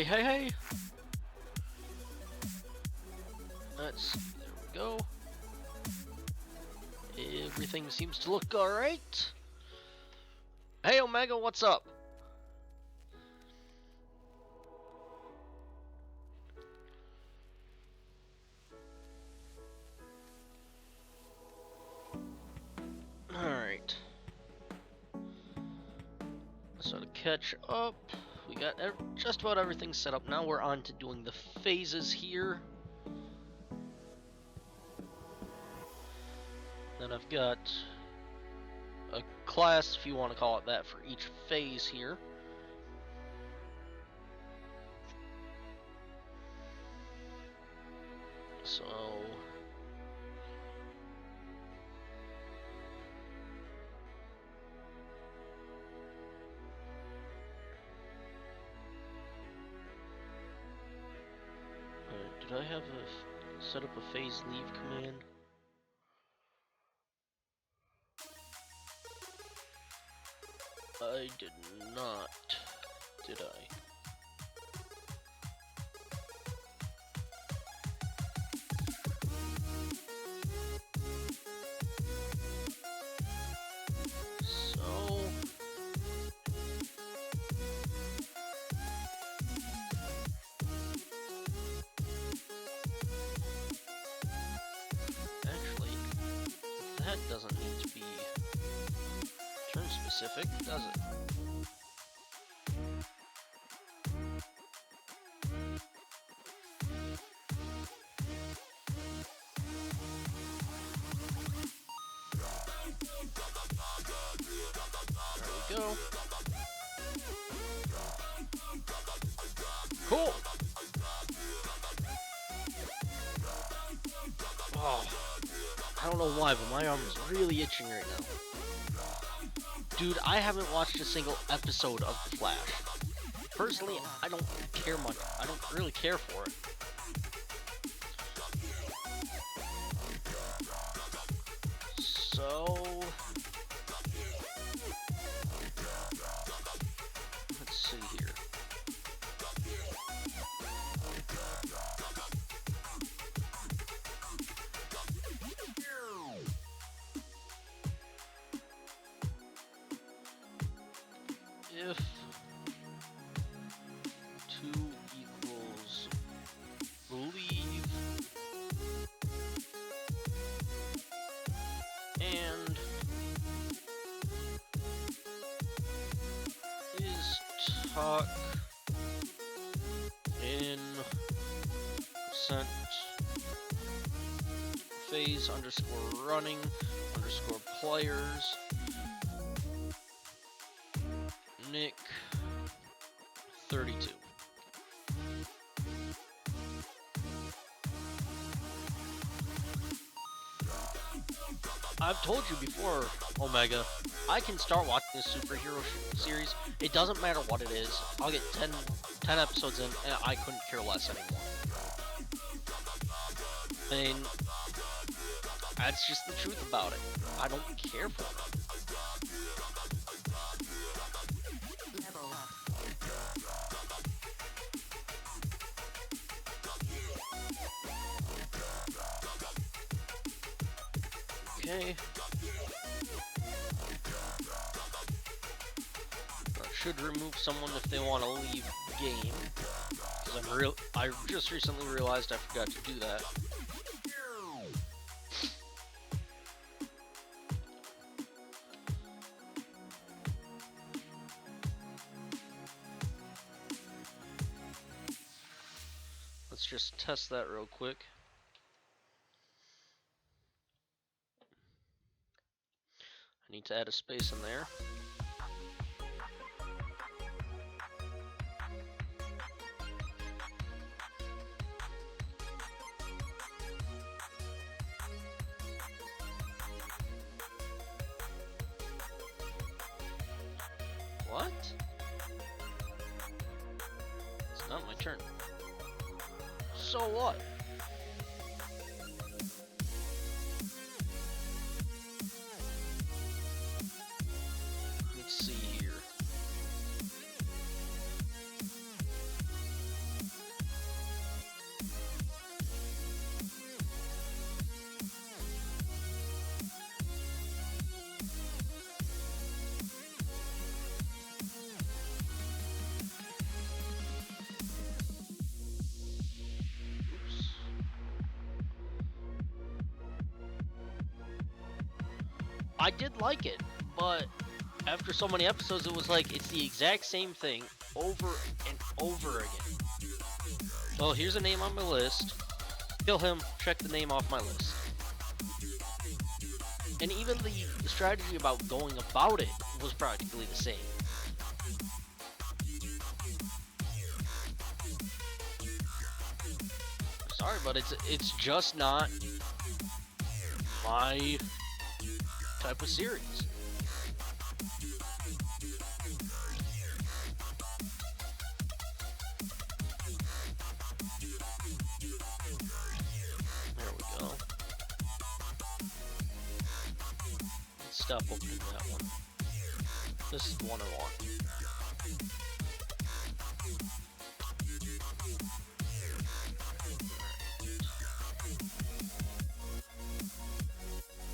Hey! There we go. Everything seems to look alright. Hey Omega, what's up? Alright. So to catch up, we got just about everything set up. Now we're on to doing the phases here. Then I've got a class, if you want to call it that, for each phase here. So did I have set up a phase leave command? I did not, did I? So actually, that doesn't need to be turn specific, does it? There we go. Cool! Oh, I don't know why, but my arm is really itching right now. Dude, I haven't watched a single episode of The Flash. Personally, I don't care much. I don't really care for it. So let's see here. If 2 equals leave and is talk in percent phase underscore running underscore players Nick 32. I've told you before, Omega, I can start watching this superhero series. It doesn't matter what it is. I'll get 10 episodes in, and I couldn't care less anymore. I mean, that's just the truth about it. I don't care for it. Okay. That should remove someone if they want to leave the game. Because I just recently realized I forgot to do that. Let's just test that real quick. I need to add a space in there. What? It's not my turn. So what? Let's see here. I did like it, but after so many episodes, it was like it's the exact same thing over and over again. Oh, here's a name on my list. Kill him, check the name off my list. And even the strategy about going about it was practically the same. Sorry, but it's just not my type of series. There we go. Let's stop opening that one. This is the one I want.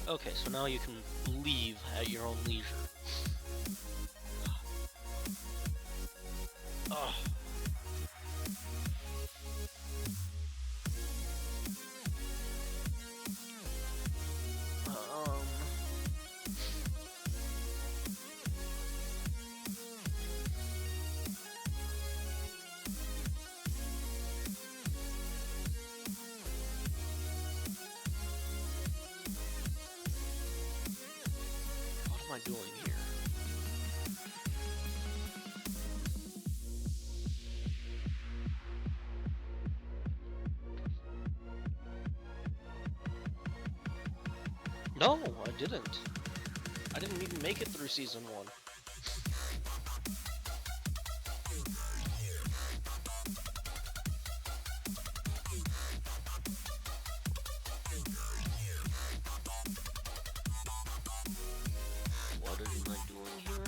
Okay, so now you can leave at your own leisure. Ugh. What am I doing here? No, I didn't. I didn't even make it through season 1. What am I doing here?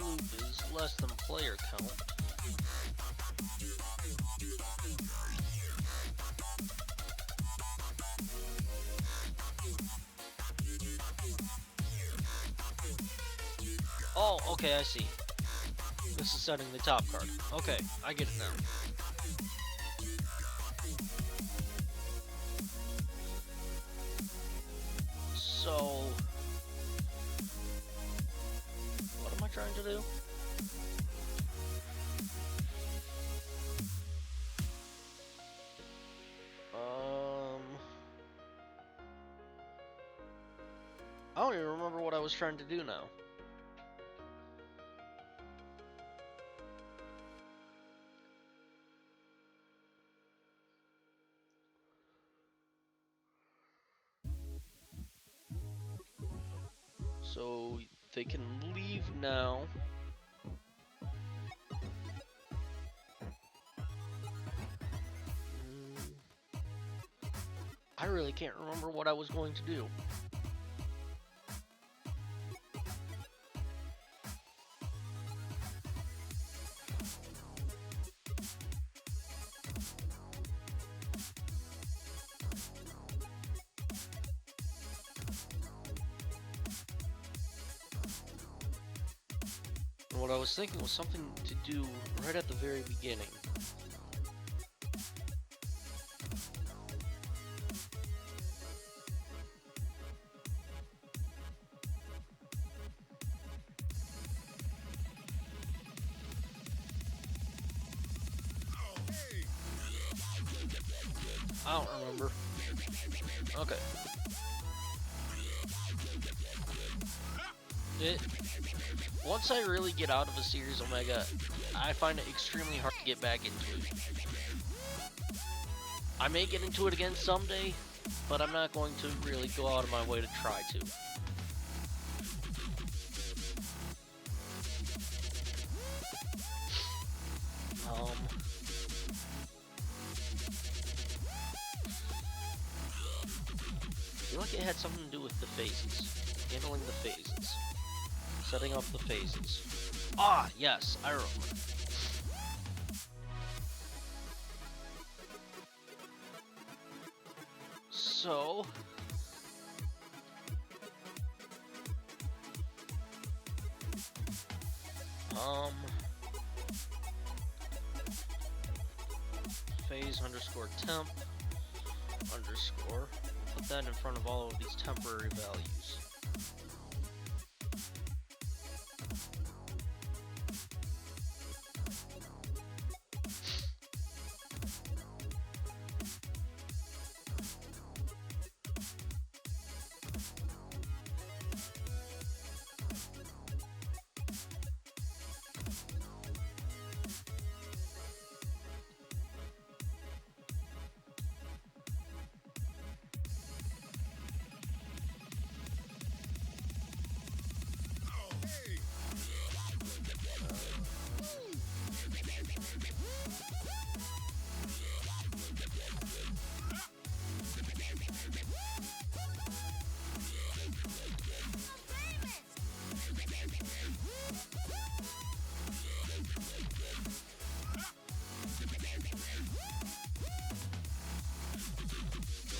Loop is less than player count. Oh, okay, I see. This is setting the top card. Okay, I get it now. So, what am I trying to do? I don't even remember what I was trying to do now. So they can leave now. I really can't remember what I was going to do. And what I was thinking was something to do right at the very beginning. I don't remember. Okay. Once I really get out of a series Omega, I find it extremely hard to get back into it. I may get into it again someday, but I'm not going to really go out of my way to try to. I feel like it had something to do with the phases. Handling the phases. Setting up the phases. Ah, yes, I remember. So... Phase underscore temp underscore. Put that in front of all of these temporary values.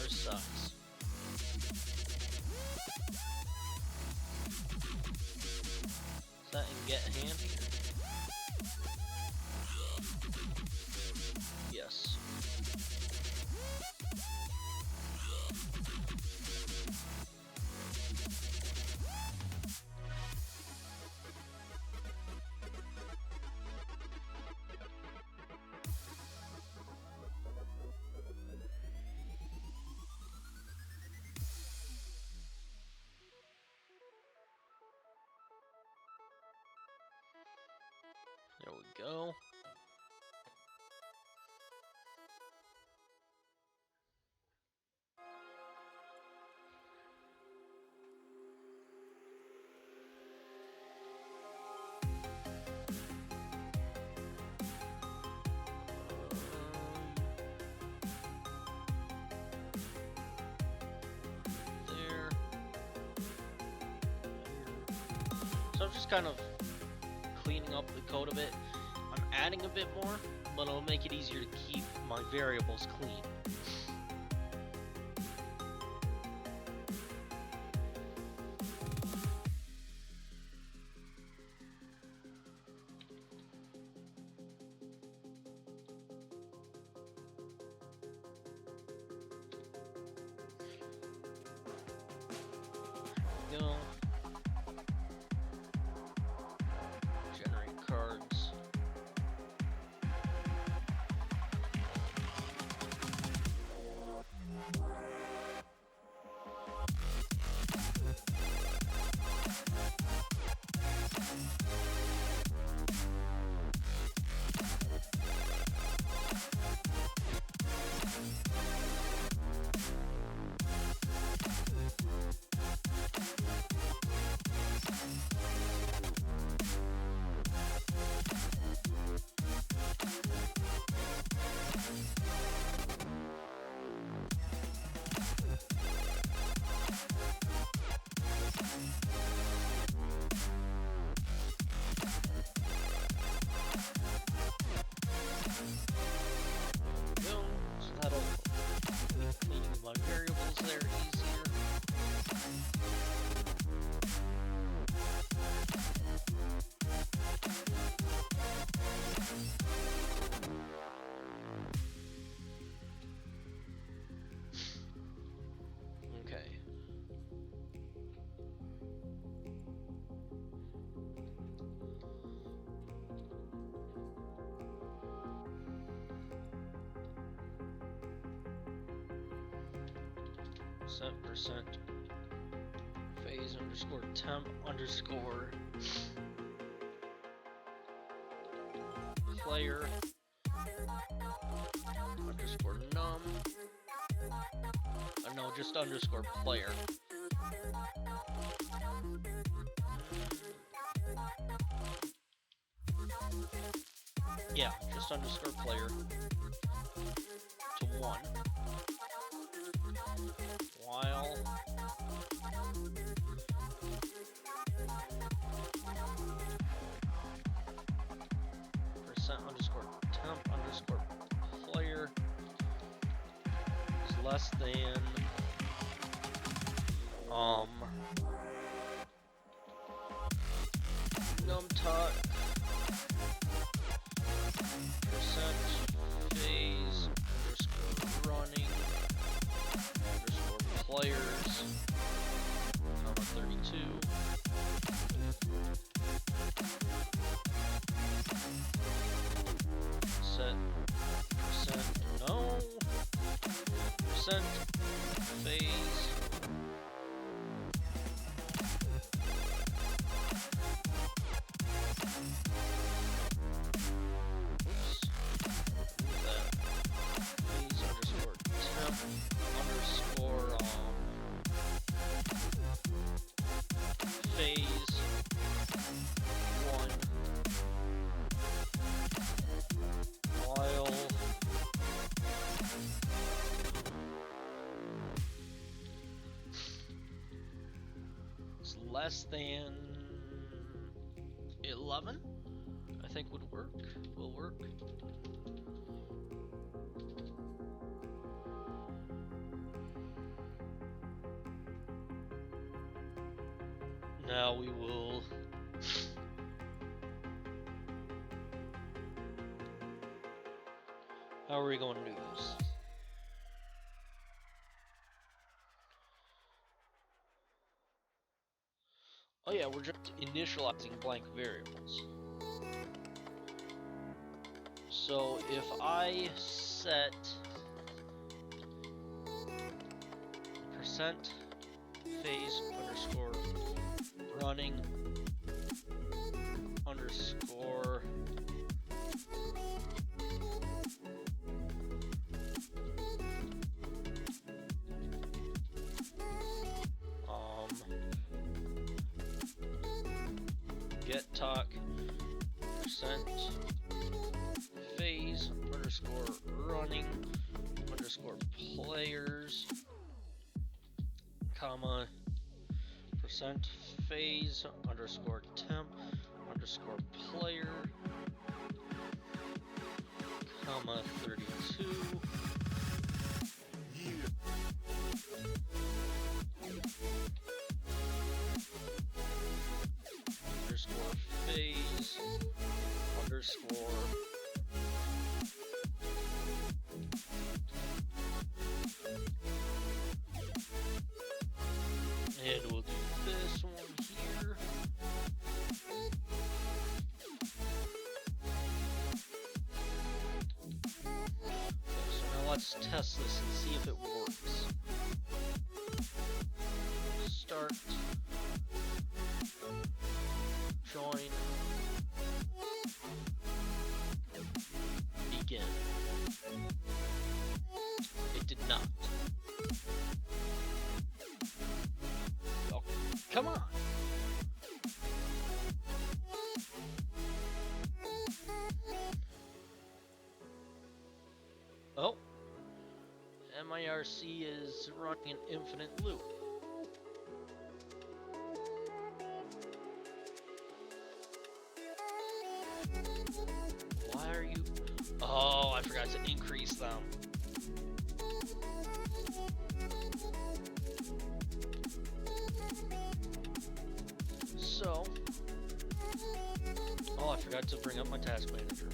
Size. Is that in get hand? Yes. There we go. There. So I'm just kind of cleaning up the code a bit. I'm adding a bit more, but it'll make it easier to keep my variables clean. Go. Generate cards. Set % phase underscore temp underscore player underscore num. No, just underscore player. Yeah, just underscore player to 1. While % underscore temp underscore player is less than numtot Percent phase underscore running underscore players, comma 32. Set percent no. Percent phase phase 1 while it's less than 11, I think will work. Now we will how are we going to do this? Oh yeah, we're just initializing blank variables. So if I set percent phase underscore running underscore get talk percent phase underscore running underscore players, comma percent phase underscore temp underscore player, comma 32. Underscore phase underscore and we'll do this one here. So now let's test this and see if it works. Start. Join. Begin. It did not. Oh, come on. Oh. IRC is running an infinite loop. Why are you... Oh, I forgot to increase them. So... Oh, I forgot to bring up my task manager.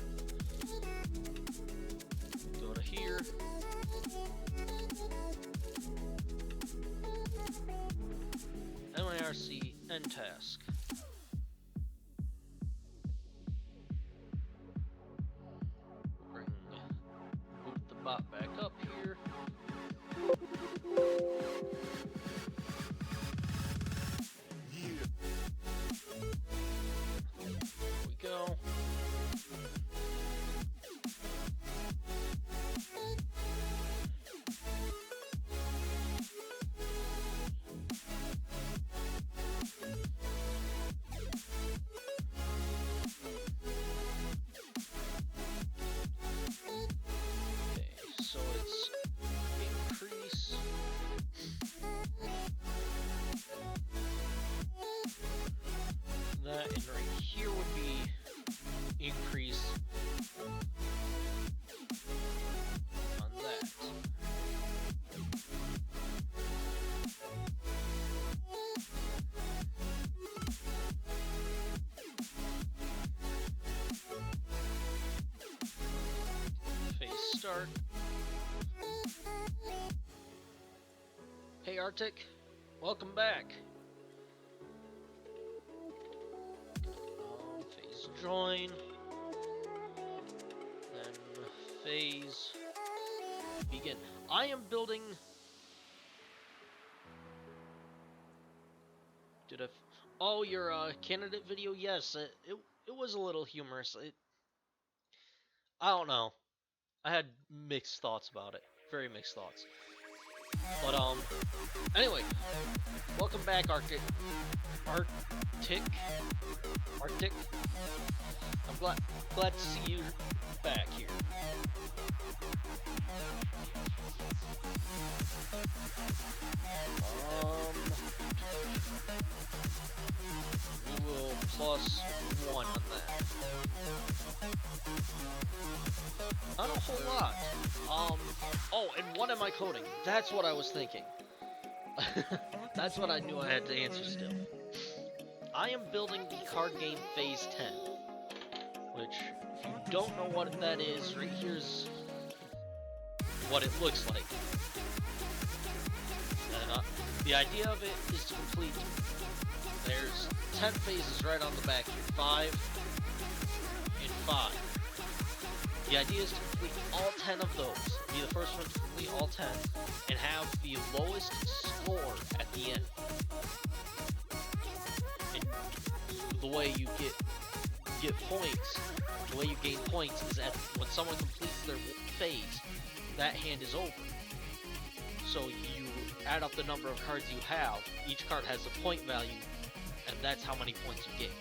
Go to here. IRC end task. Boot the bot back up here. Here we go. start. Hey Arctic, welcome back. Phase join. Then phase begin. I am building... Oh, your candidate video? Yes, it was a little humorous. I don't know. I had mixed thoughts about it. Very mixed thoughts. But, anyway. Welcome back, Arctic. I'm glad to see you back here. We will +1 on that. Not a whole lot. Oh, and what am I coding? That's what I was thinking. That's what I knew I had to answer still. I am building the card game Phase 10. Which, if you don't know what that is, right here's what it looks like. And the idea of it is to complete... There's 10 phases right on the back here. 5 and 5. The idea is to complete all 10 of those. Be the first one to complete all 10. And have the lowest score at the end. And the way you get points, the way you gain points is when someone completes their phase, that hand is over. So you add up the number of cards you have, each card has a point value, and that's how many points you get.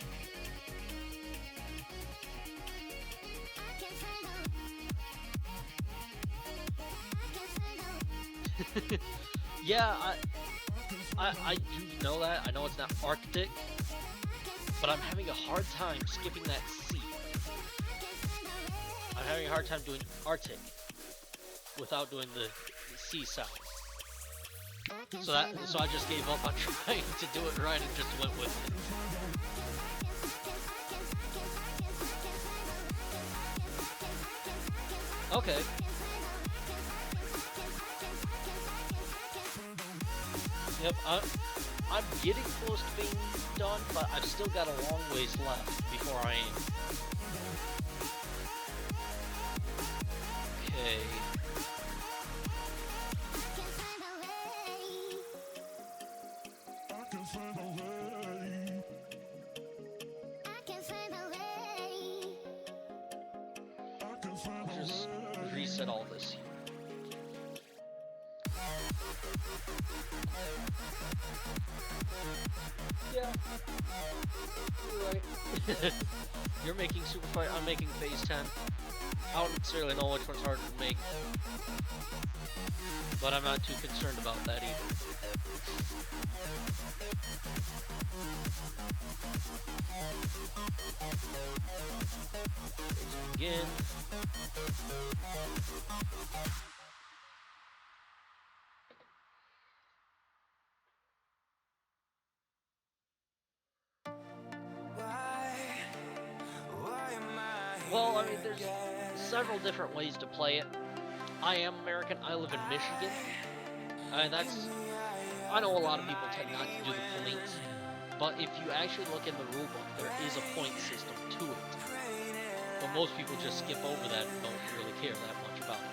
Yeah, I do know that. I know it's not Arctic, but I'm having a hard time skipping that C. I'm having a hard time doing Arctic without doing the C sound. So I just gave up on trying to do it right and just went with it. Okay. Yep, I'm getting close to being done, but I've still got a long ways left before I am. Okay. I'll just reset all this here. Yeah, you're right. You're making Super Fight, I'm making Phase 10. I don't necessarily know which one's harder to make, but I'm not too concerned about that either. Let's begin. Well, I mean, there's several different ways to play it. I am American, I live in Michigan. I know a lot of people tend not to do the points, but if you actually look in the rulebook, there is a point system to it. But most people just skip over that and don't really care that much about it.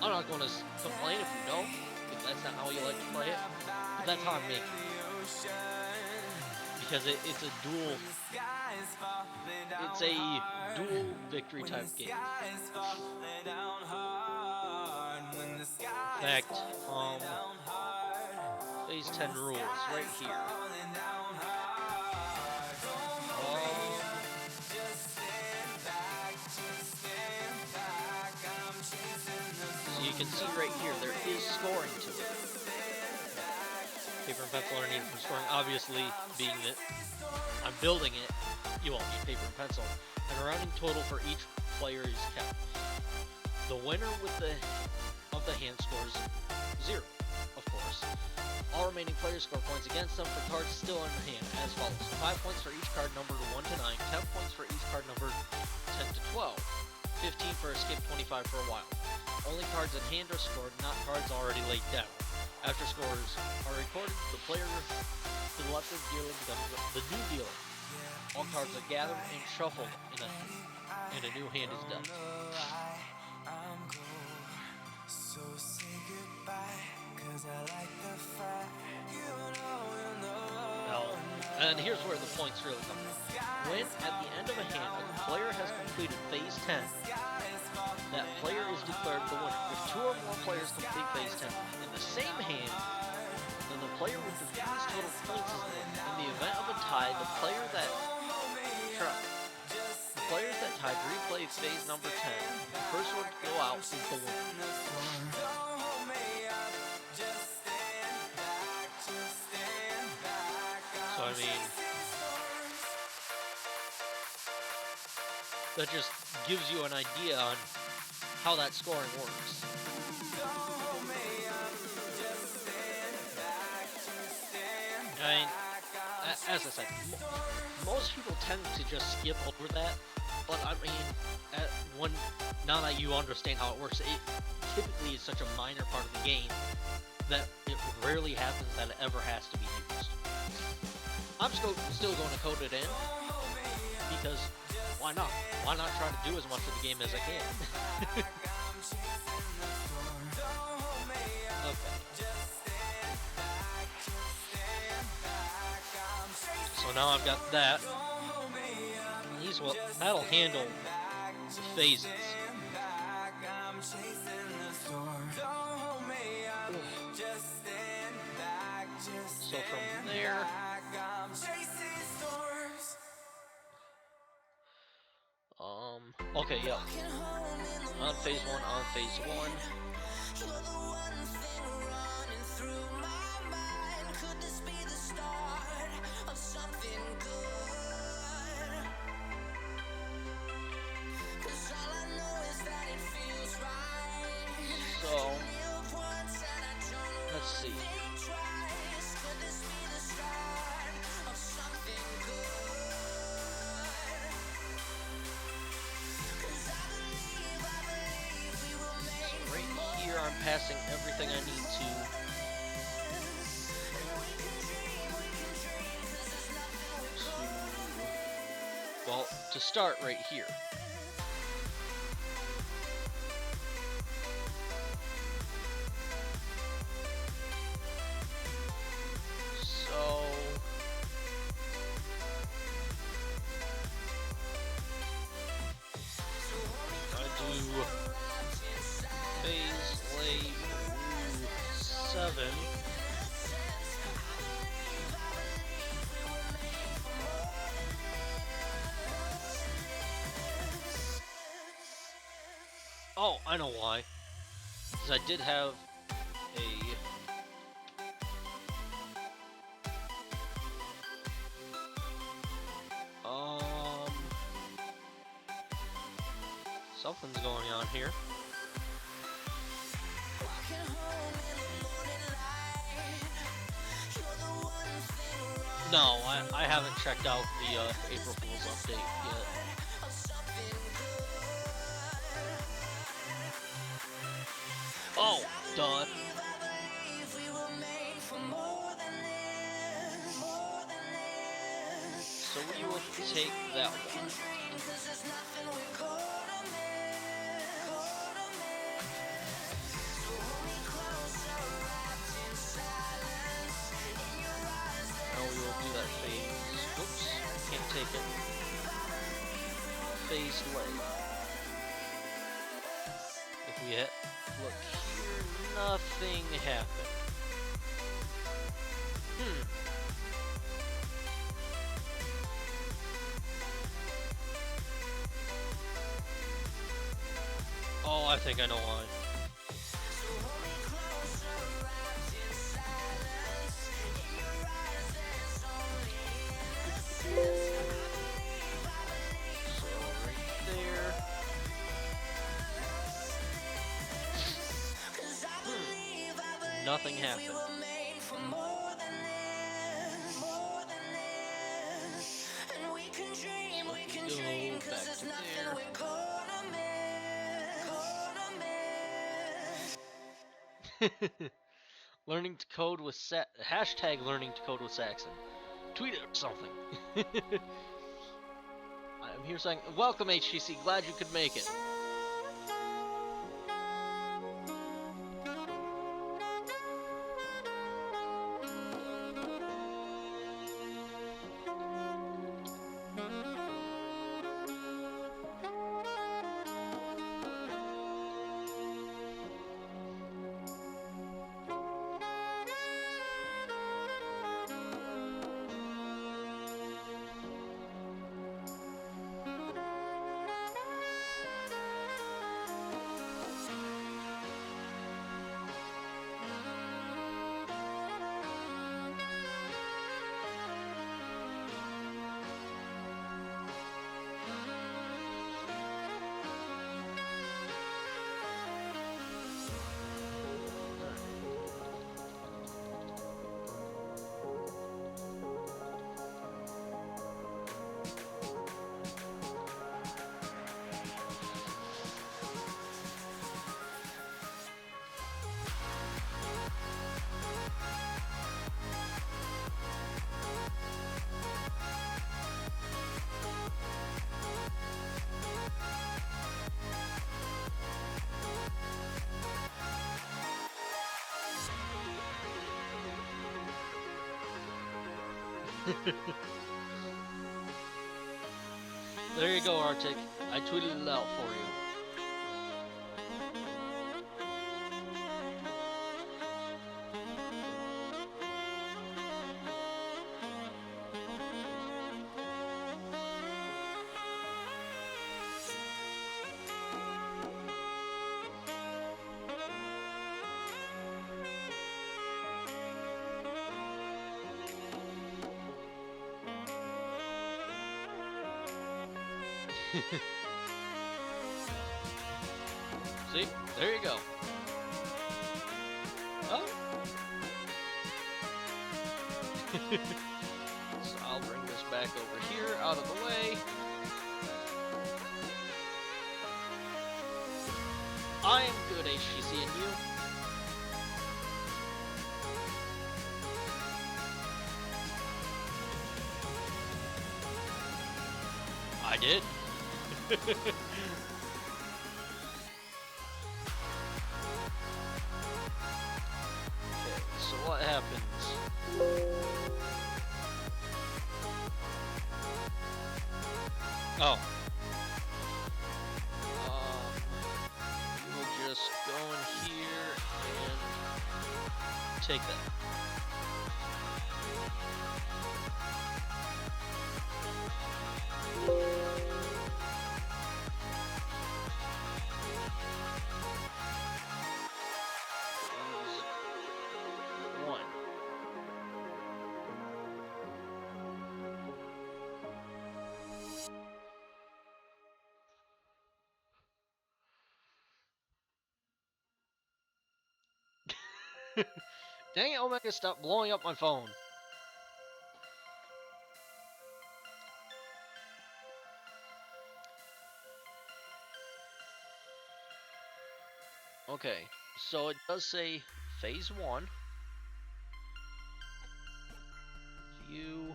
I'm not going to complain if you don't, if that's not how you like to play it, but that's how I'm making it. Because it's a dual victory type game. In fact, Phase 10 rules right here. So you can see right here, there is scoring to it. Paper and pencil are needed for scoring. Obviously, being that I'm building it, you won't need paper and pencil. And a rounding total for each player is kept. The winner of the hand scores 0, of course. All remaining players score points against them for cards still in the hand, as follows. 5 points for each card numbered 1 to 9, 10 points for each card numbered 10 to 12. 15 for a skip, 25 for a wild. Only cards in hand are scored, not cards already laid down. After scores are recorded, the player to the left of the dealer becomes the new dealer. All cards are gathered and shuffled, and a new hand is dealt. Now, and here's where the points really come from. When, at the end of a hand, a player has completed phase 10, that player is declared the winner. If 2 or more players complete phase 10 in the same hand, then the player with the fewest total points is the winner. In the event of a tie, the players that tied replay phase number 10. The first one to go out is the winner. So I mean, that just gives you an idea on how that scoring works. I mean, as I said, most people tend to just skip over that, but I mean, now that you understand how it works, it typically is such a minor part of the game that it rarely happens that it ever has to be used. I'm still going to code it in, because why not? Why not try to do as much of the game as I can? Okay. So now I've got that. That'll handle the phases. So from there, okay, yeah. On phase 1, on phase 1. So, let's see. So right here I'm passing everything I need to. Well, to start right here. Phase lay 7. Oh, I know why. Because I did have a something's going on here. No, I haven't checked out the April Fool's update yet. Oh, duh. So we will take that one. Now we will do that phase. Whoops, can't take it. Phase lay. If we look here, nothing happened. Oh, I think I know why. So right there. Nothing happened. So if we go back to there. Learning to code with hashtag learning to code with Saxon. Tweet it or something. I'm here saying, welcome HTC, glad you could make it. There you go, Arctic. I tweeted it out for you. See? There you go. Oh. So I'll bring this back over here, out of the way. I am good, HTC, and you? I did. Okay, so what happens? Oh. We'll just go in here and take that. Dang it, Omega, stop blowing up my phone. Okay, so it does say Phase 1. View.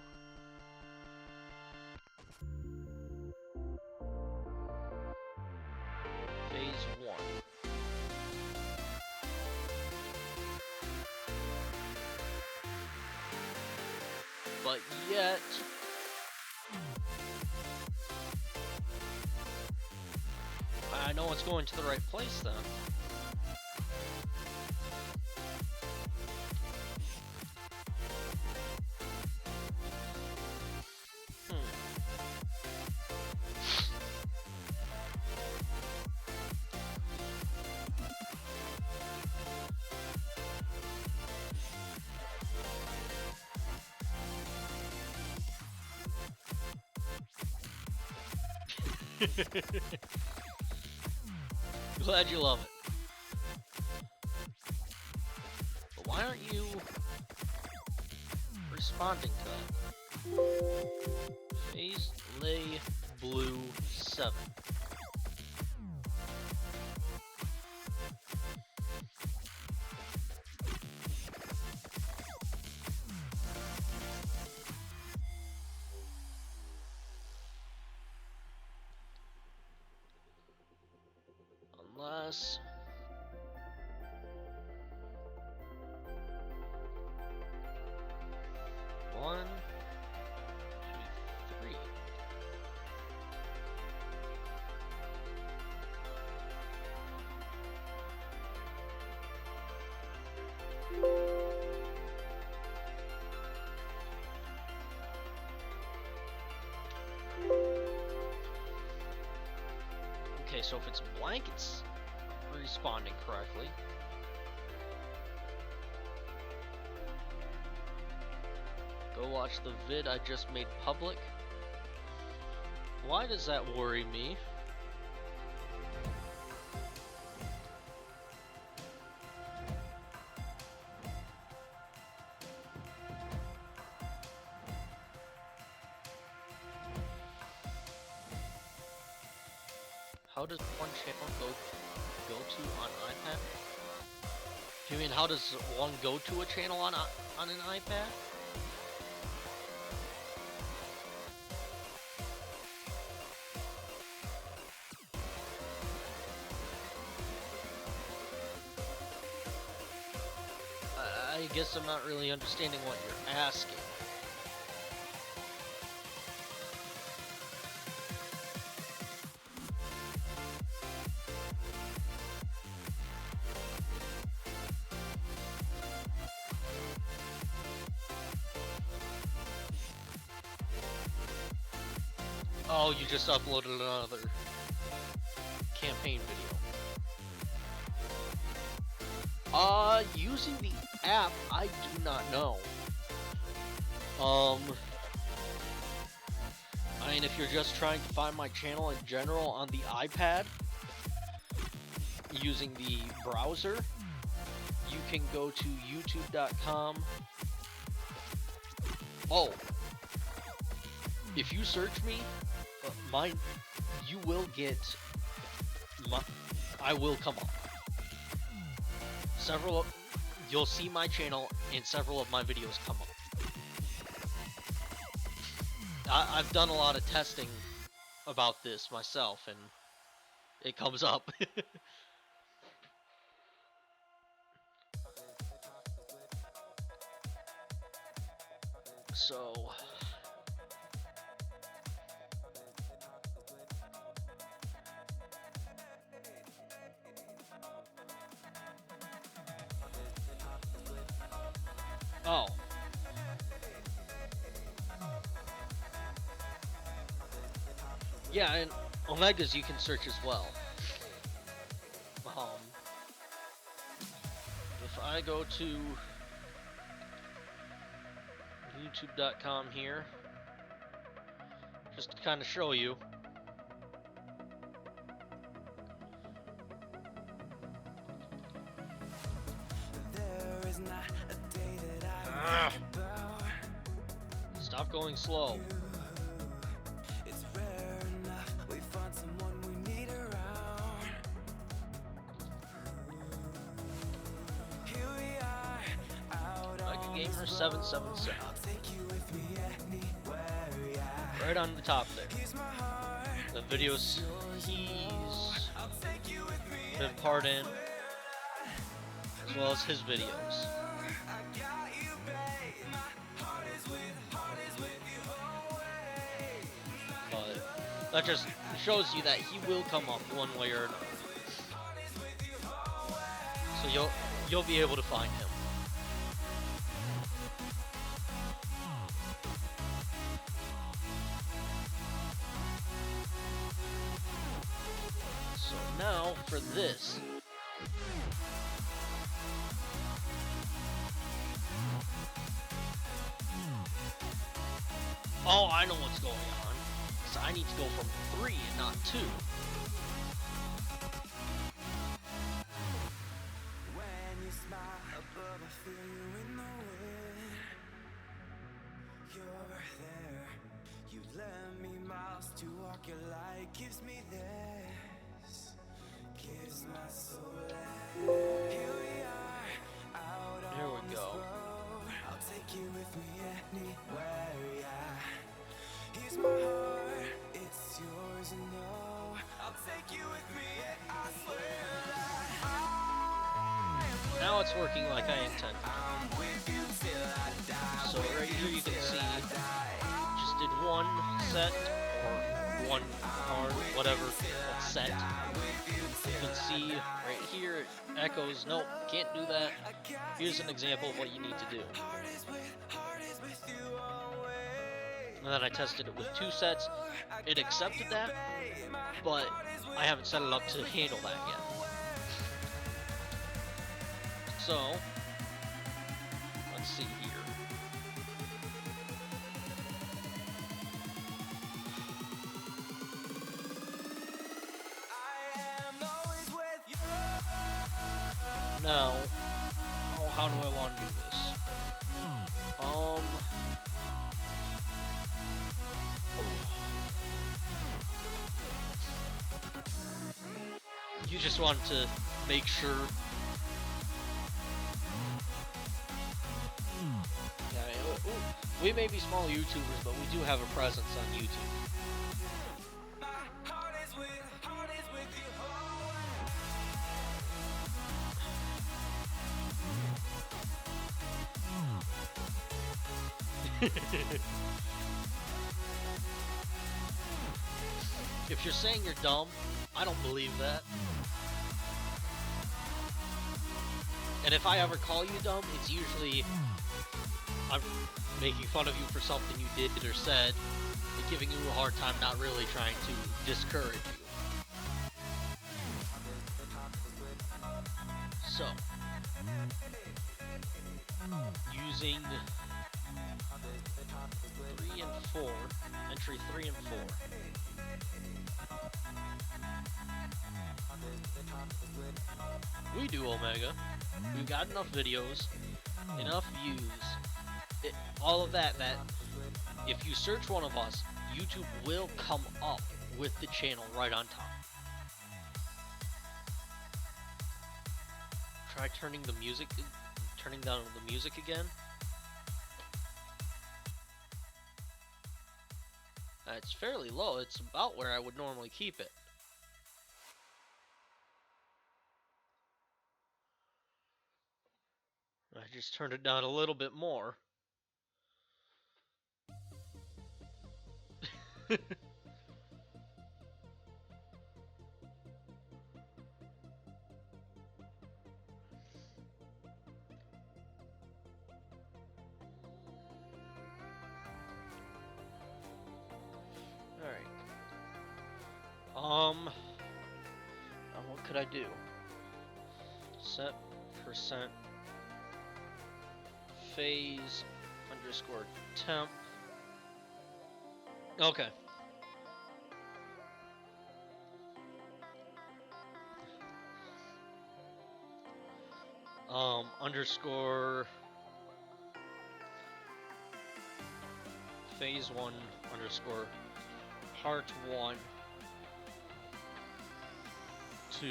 Phase 1. But yet, I know it's going to the right place then. Glad you love it. But why aren't you responding to that? Phase Lay Blue 7. us. One, two, three. Okay, so if it's blank, it's responding correctly. Go watch the vid I just made public. Why does that worry me? How does one channel go to on iPad? Do you mean how does one go to a channel on an iPad? I guess I'm not really understanding what you're asking. Oh, you just uploaded another campaign video. Using the app, I do not know. I mean, if you're just trying to find my channel in general on the iPad, using the browser, you can go to youtube.com. Oh, if you search me, you will get I will come up. You'll see my channel and several of my videos come up. I've done a lot of testing about this myself, and it comes up. So... Oh. Yeah, and Omegas you can search as well. If I go to youtube.com here, just to kind of show you. Stop going slow. Like a Gamer 777. Right on the top there. The videos he's been part in, as well as his videos. That just shows you that he will come up one way or another. So you'll be able to find him. So now for this. Oh, I know what's going on. So I need to go from 3 and not 2. When you smile above, I feel you in the wind. You're there. You lend me miles to walk your light. Gives me this. Gives my soul life. Here we are. Out on this road. I'll take you with me anywhere. Yeah. Here's my heart. It's yours and no, I'll take you with me, I swear. it's working like I intended. So right here you can see, just did one set, or one or whatever, one set. You can see right here, it echoes, nope, can't do that. Here's an example of what you need to do. And then I tested it with 2 sets. It accepted that, but I haven't set it up to handle that yet. So, let's see here. Now, oh, how do I want to do this? You just want to make sure. Yeah, we may be small YouTubers, but we do have a presence on YouTube. If you're saying you're dumb, I don't believe that. And if I ever call you dumb, it's usually I'm making fun of you for something you did or said, and giving you a hard time, not really trying to discourage you. So, using 3 and 4, entry 3 and 4. We do Omega. We've got enough videos, enough views, all of that if you search one of us, YouTube will come up with the channel right on top. Try turning down the music again. It's fairly low. It's about where I would normally keep it. I just turned it down a little bit more. Alright. What could I do? Set percent phase underscore temp. Okay. Underscore phase 1 underscore part 1 to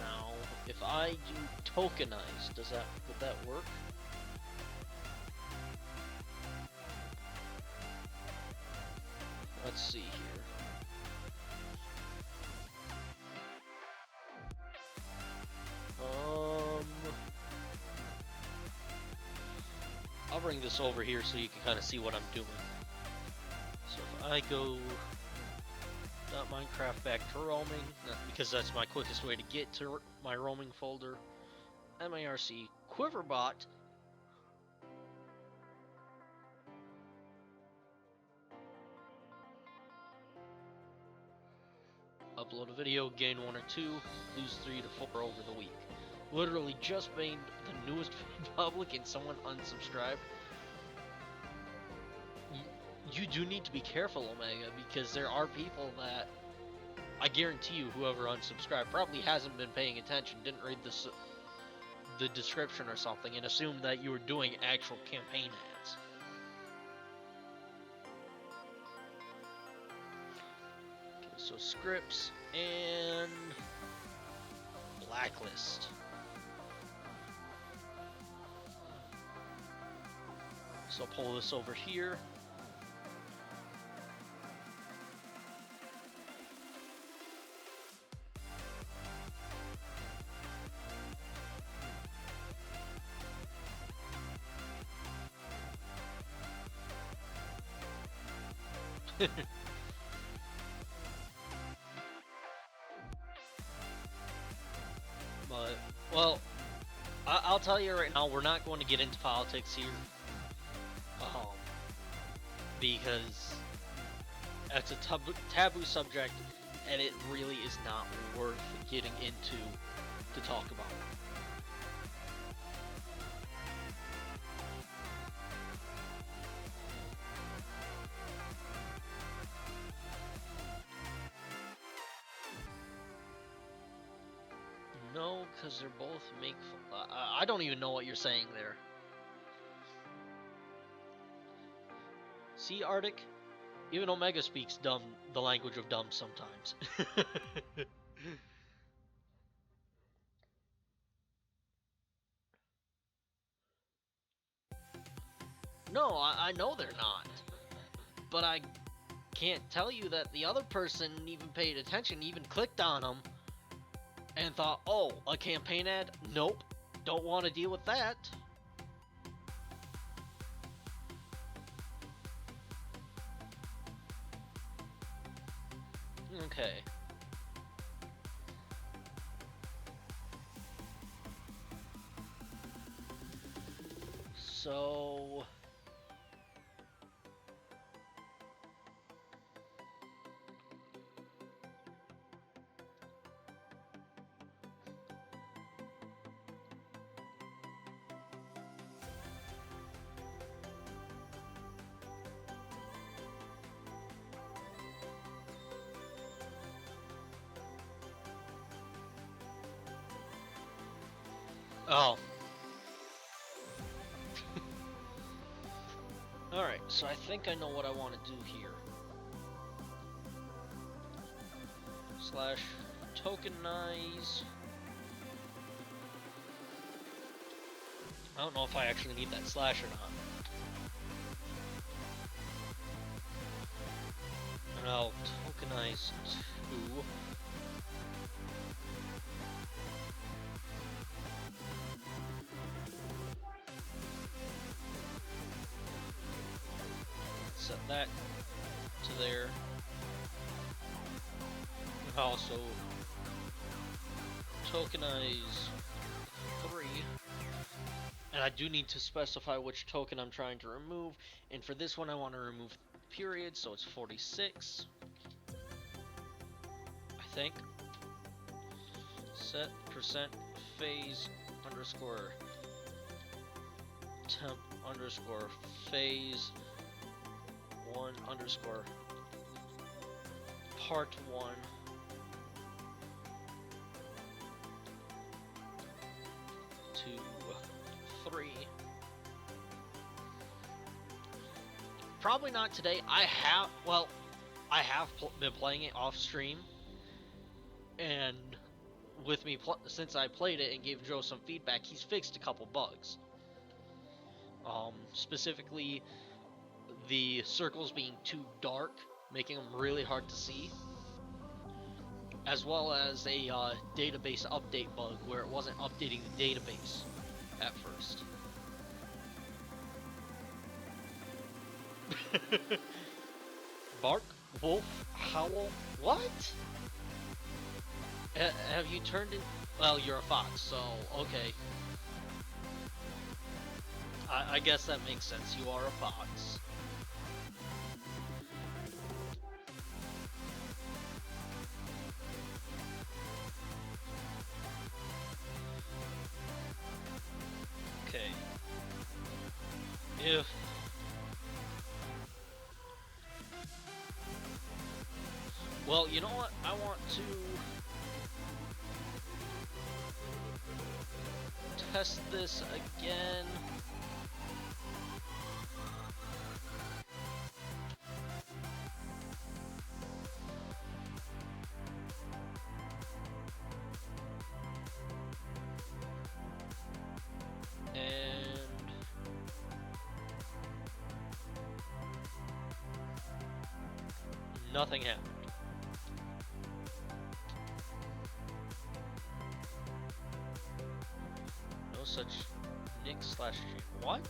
now if I do tokenize, would that work? Let's see here. I'll bring this over here so you can kind of see what I'm doing. So if I go .minecraft back to roaming, because that's my quickest way to get to my roaming folder, IRC Quiverbot. Upload a video, gain 1 or 2, lose 3 to 4 over the week. Literally just made the newest public and someone unsubscribed. You do need to be careful, Omega, because there are people that I guarantee you whoever unsubscribed probably hasn't been paying attention, didn't read the description or something, and assumed that you were doing actual campaign ads. Okay, so scripts and blacklist. So pull this over here. But, well, I'll tell you right now, we're not going to get into politics here. Um, because that's a taboo subject, and it really is not worth getting into to talk about. No, because they're both make. I don't even know what you're saying there. See, Arctic? Even Omega speaks dumb, the language of dumb sometimes. No, I know they're not. But I can't tell you that the other person even paid attention, even clicked on them, and thought, oh, a campaign ad? Nope. Don't want to deal with that. Okay. So... Oh. Alright, so I think I know what I want to do here. Slash tokenize. I don't know if I actually need that slash or not. And I'll tokenize 2. Set that to there. Also tokenize 3. And I do need to specify which token I'm trying to remove. And for this one, I want to remove period, so it's 46. I think. Set percent phase underscore temp underscore phase 1 underscore part 1 2 3. Probably not today. I have been playing it off stream, and with me since I played it and gave Joe some feedback, he's fixed a couple bugs. Specifically the circles being too dark, making them really hard to see, as well as a database update bug where it wasn't updating the database at first. Bark, wolf, howl, what? Have you turned in? Well, you're a fox, so okay. I guess that makes sense. You are a fox. Okay. If well, you know what? I want to test this again. And nothing happened. No such Nick slash G. What?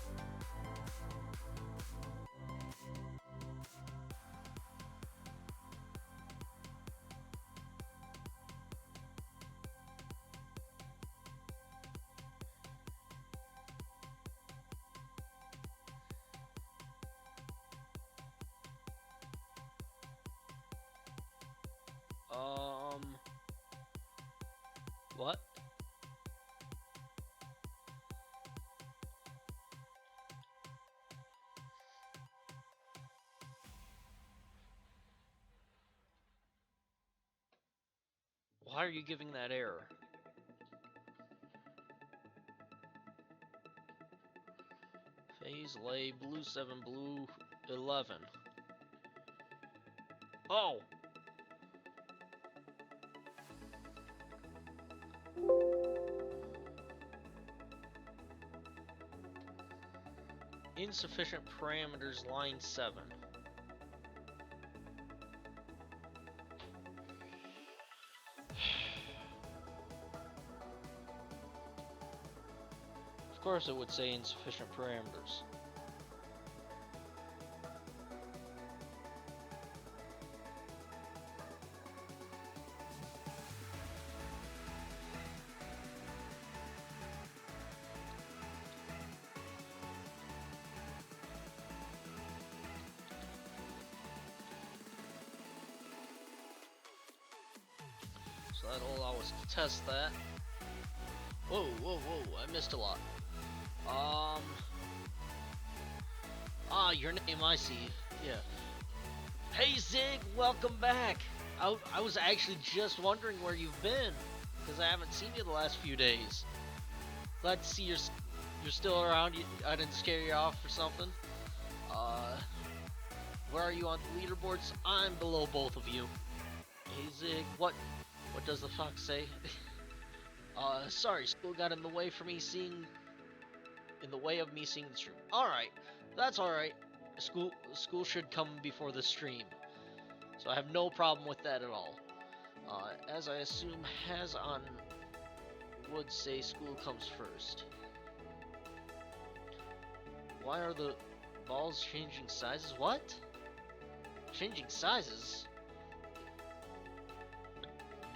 What? Why are you giving that error? Phase lay blue 7, blue 11. Oh! Insufficient parameters, line 7. Of course it would say insufficient parameters. So that'll allow us to test that. Whoa, whoa, whoa, I missed a lot. Your name, I see. Yeah. Hey, Zig, welcome back. I was actually just wondering where you've been, because I haven't seen you the last few days. Glad to see you're still around. I didn't scare you off or something. Where are you on the leaderboards? I'm below both of you. Hey, Zig, what does the fox say? Sorry, school got in the way of me seeing the stream. Alright, that's alright. School should come before the stream. So I have no problem with that at all. As I assume Has on would say school comes first. Why are the balls changing sizes? What? Changing sizes?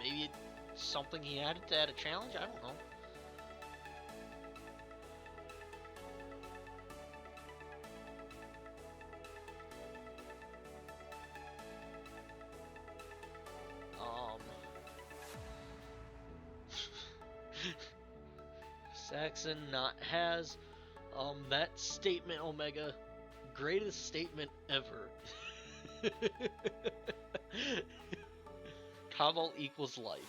Maybe it's something he added to add a challenge? I don't know. Saxon, not Has. That statement, Omega, greatest statement ever. Kabul equals life.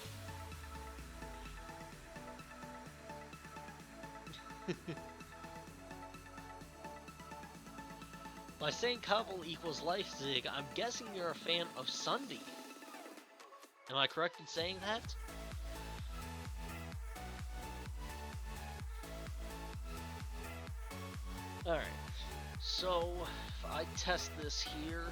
By saying Kabul equals life, Zig, I'm guessing you're a fan of Sunday. Am I correct in saying that? Alright, so if I test this here.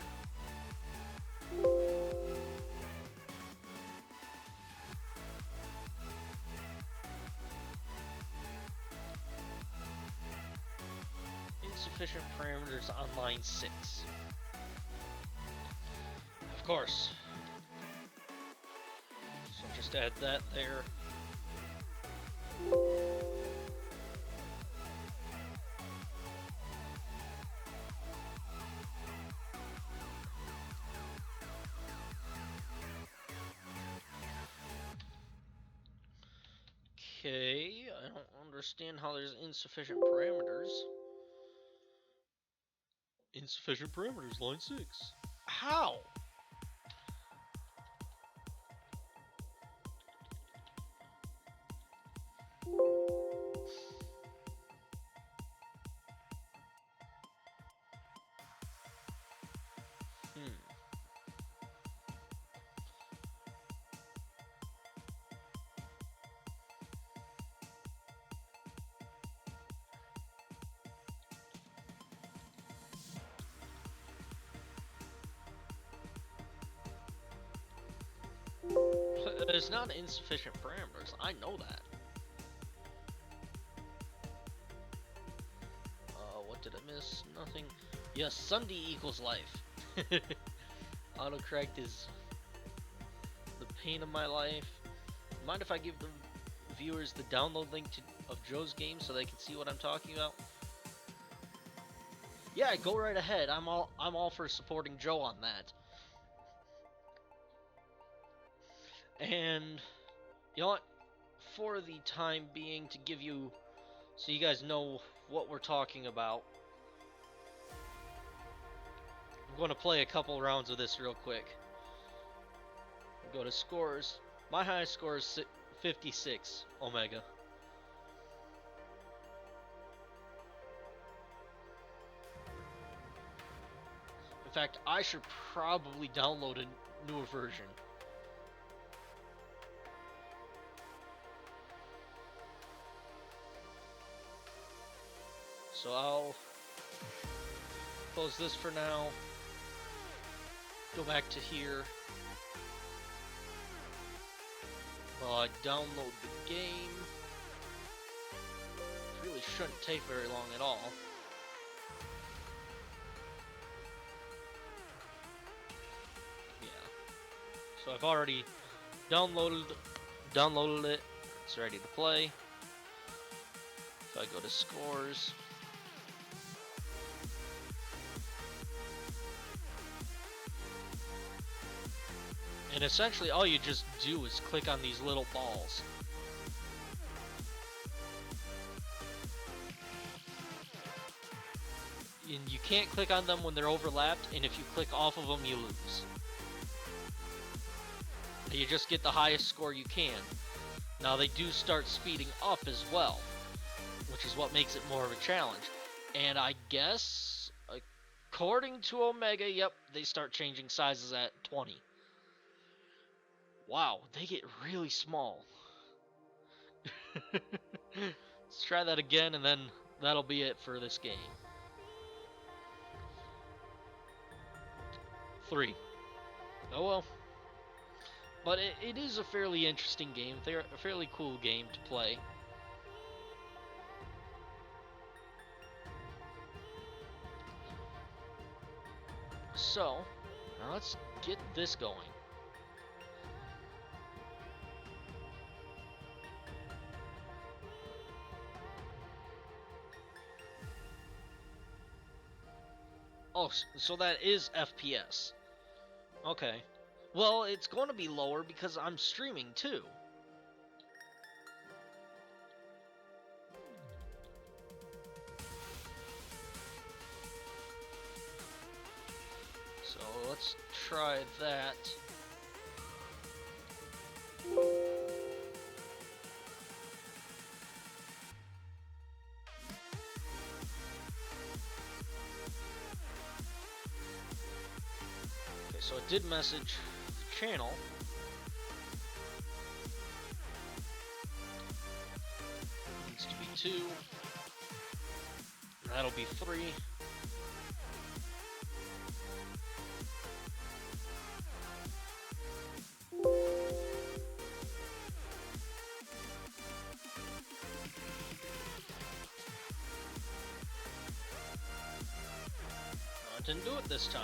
Insufficient parameters on line 6. Of course. So just add that there. Okay, I don't understand how there's insufficient parameters. Insufficient parameters, line 6. How? There's not insufficient parameters, I know that. What did I miss? Nothing. Yes, Sunday equals life. Autocorrect is the pain of my life. Mind if I give the viewers the download link of Joe's game so they can see what I'm talking about? Yeah, go right ahead. I'm all for supporting Joe on that. And you know what? For the time being, to give you, so you guys know what we're talking about, I'm going to play a couple rounds of this real quick. Go to scores. My highest score is 56 Omega. In fact, I should probably download a newer version. So I'll close this for now. Go back to here. While I download the game. It really shouldn't take very long at all. Yeah. So I've already downloaded it. It's ready to play. If I go to scores. And essentially all you just do is click on these little balls. And you can't click on them when they're overlapped, and if you click off of them, you lose. You just get the highest score you can. Now they do start speeding up as well, which is what makes it more of a challenge. And I guess, according to Omega, yep, they start changing sizes at 20. Wow, they get really small. Let's try that again, and then that'll be it for this game. 3. Oh well. But it is a fairly interesting game. They're a fairly cool game to play. So, now let's get this going. Oh, so that is FPS. Okay. Well, it's going to be lower because I'm streaming too. So let's try that. Okay, so it did message the channel. It needs to be 2. That'll be 3. I didn't do it this time.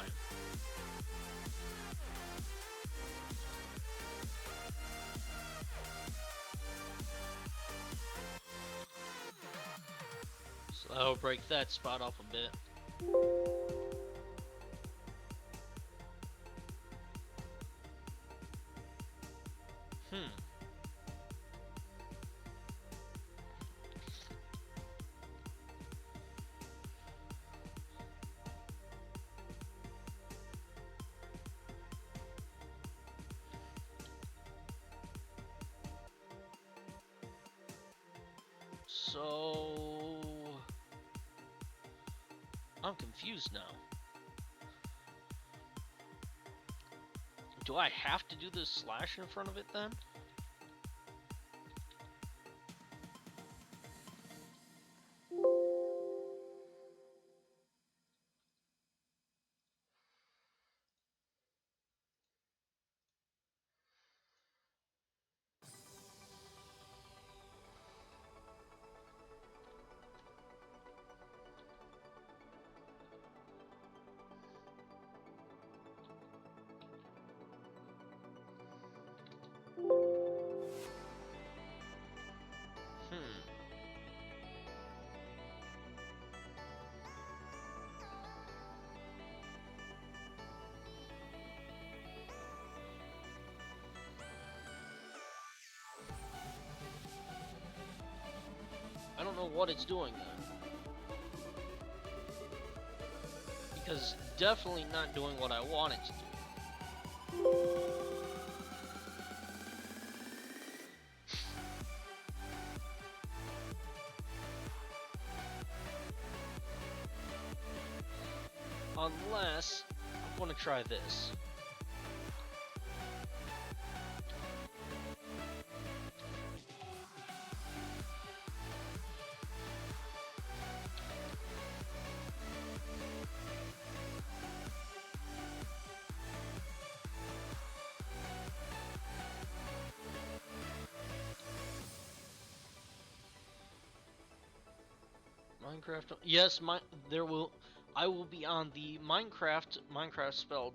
So that'll break that spot up a bit. So I'm confused now. Do I have to do this slash in front of it then? what it's doing then. Because definitely not doing what I want it to do. Unless I want to try this. Minecraft. Yes, I will be on the Minecraft spelled.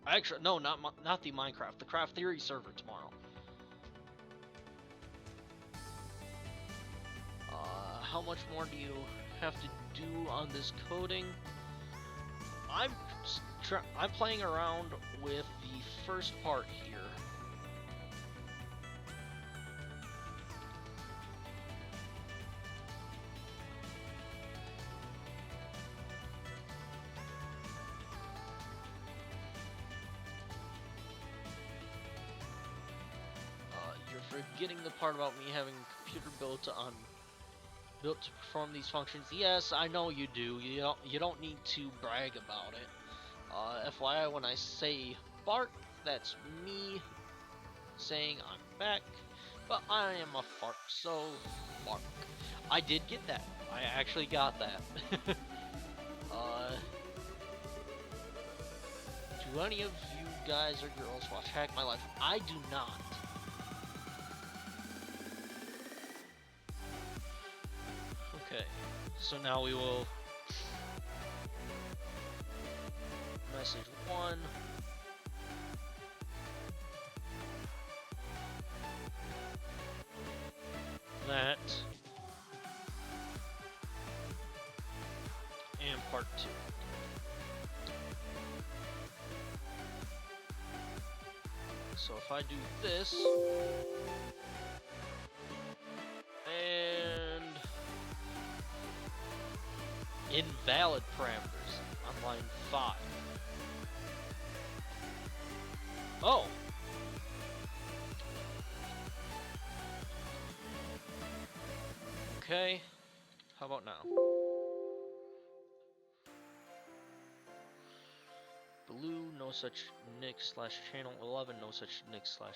Actually, no, not the Minecraft. The Craft Theory server tomorrow. How much more do you have to do on this coding? I'm playing around with the first part here. You're forgetting the part about me having a computer built to perform these functions. Yes, I know you do. You don't need to brag about it. FYI, when I say bark, that's me saying I'm back. But I am a fark, so bark. I did get that. I actually got that. Do any of you guys or girls watch Hack My Life? I do not. Okay, so now we will message 1. That. And part 2. So if I do this, and invalid parameters on line 5. Oh! Okay, how about now? Blue, no such nick / channel. 11, no such nick / channel.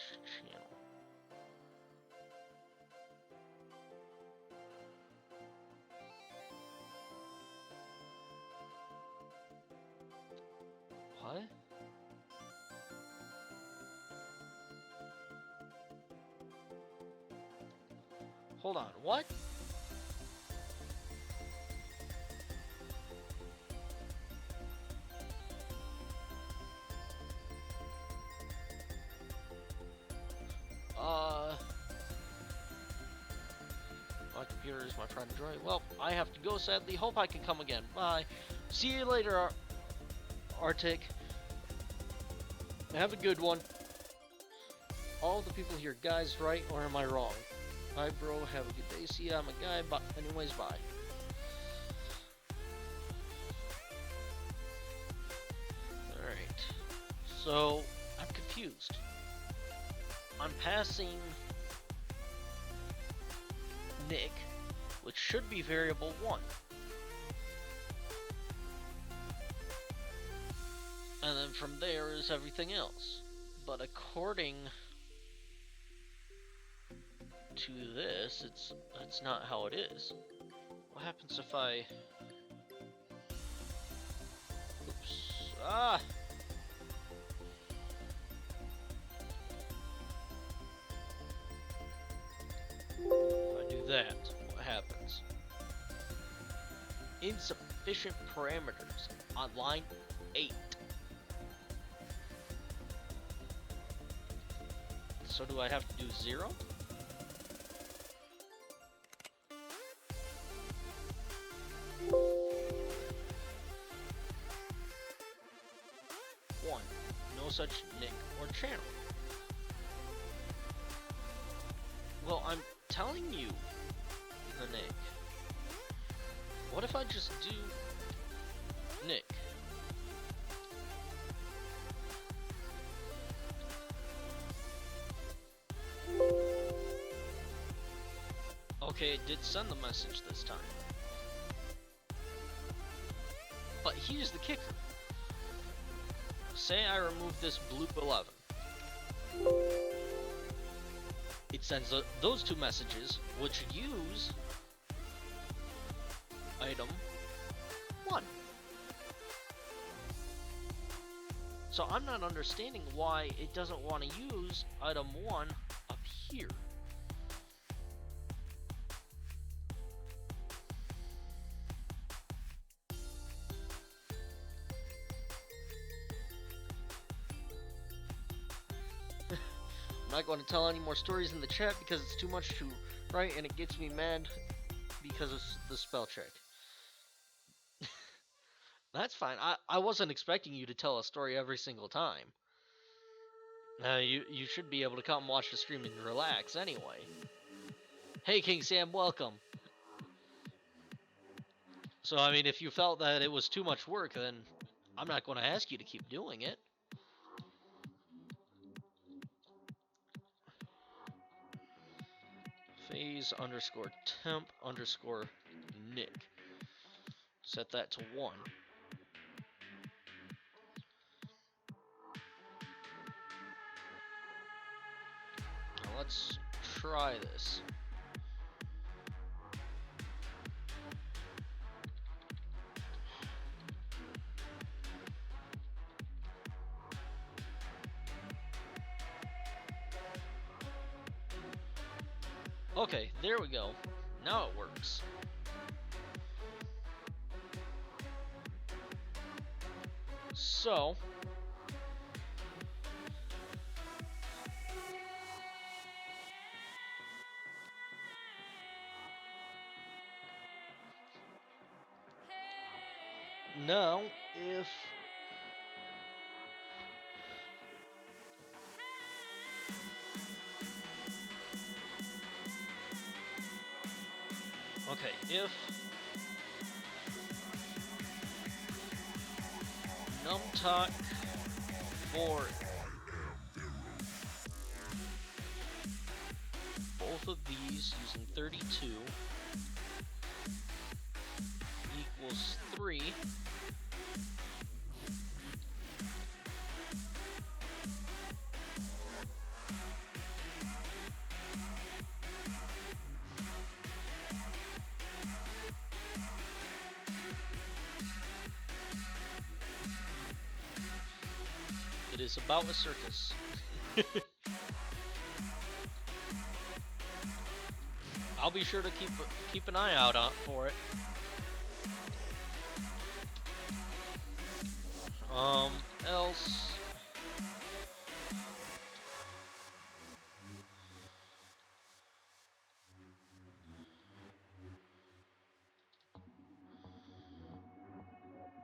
What? Hold on, what? My computer is my pride and joy. Well, I have to go, sadly. Hope I can come again. Bye. See you later, Arctic. Have a good one. All the people here, guys, right, or am I wrong? Bye, bro. Have a good day. See ya. I'm a guy. But anyways, bye. Alright. So, I'm confused. I'm passing Nick, which should be variable 1. And then from there is everything else. But according to this, that's not how it is. What happens if I... Oops. Ah! If I do that, what happens? Insufficient parameters on line 8. So do I have to do 0? One, no such nick or channel. Well, I'm telling you the nick. What if I just do Nick? Okay, it did send the message this time. But here's the kicker. Say I remove this bloop 11. It sends those two messages, which use item 1. So I'm not understanding why it doesn't want to use item 1 up here. I'm not going to tell any more stories in the chat because it's too much to write and it gets me mad because of the spell check. That's fine. I wasn't expecting you to tell a story every single time. You should be able to come watch the stream and relax anyway. Hey King Sam, welcome. So I mean, if you felt that it was too much work, then I'm not going to ask you to keep doing it. Phase underscore temp underscore Nick. Set that to 1. Now let's try this. Okay, there we go. Now it works. So, now if if numtuck for both of these using 32 equals 3, it is about a circus. I'll be sure to keep an eye out for it. Else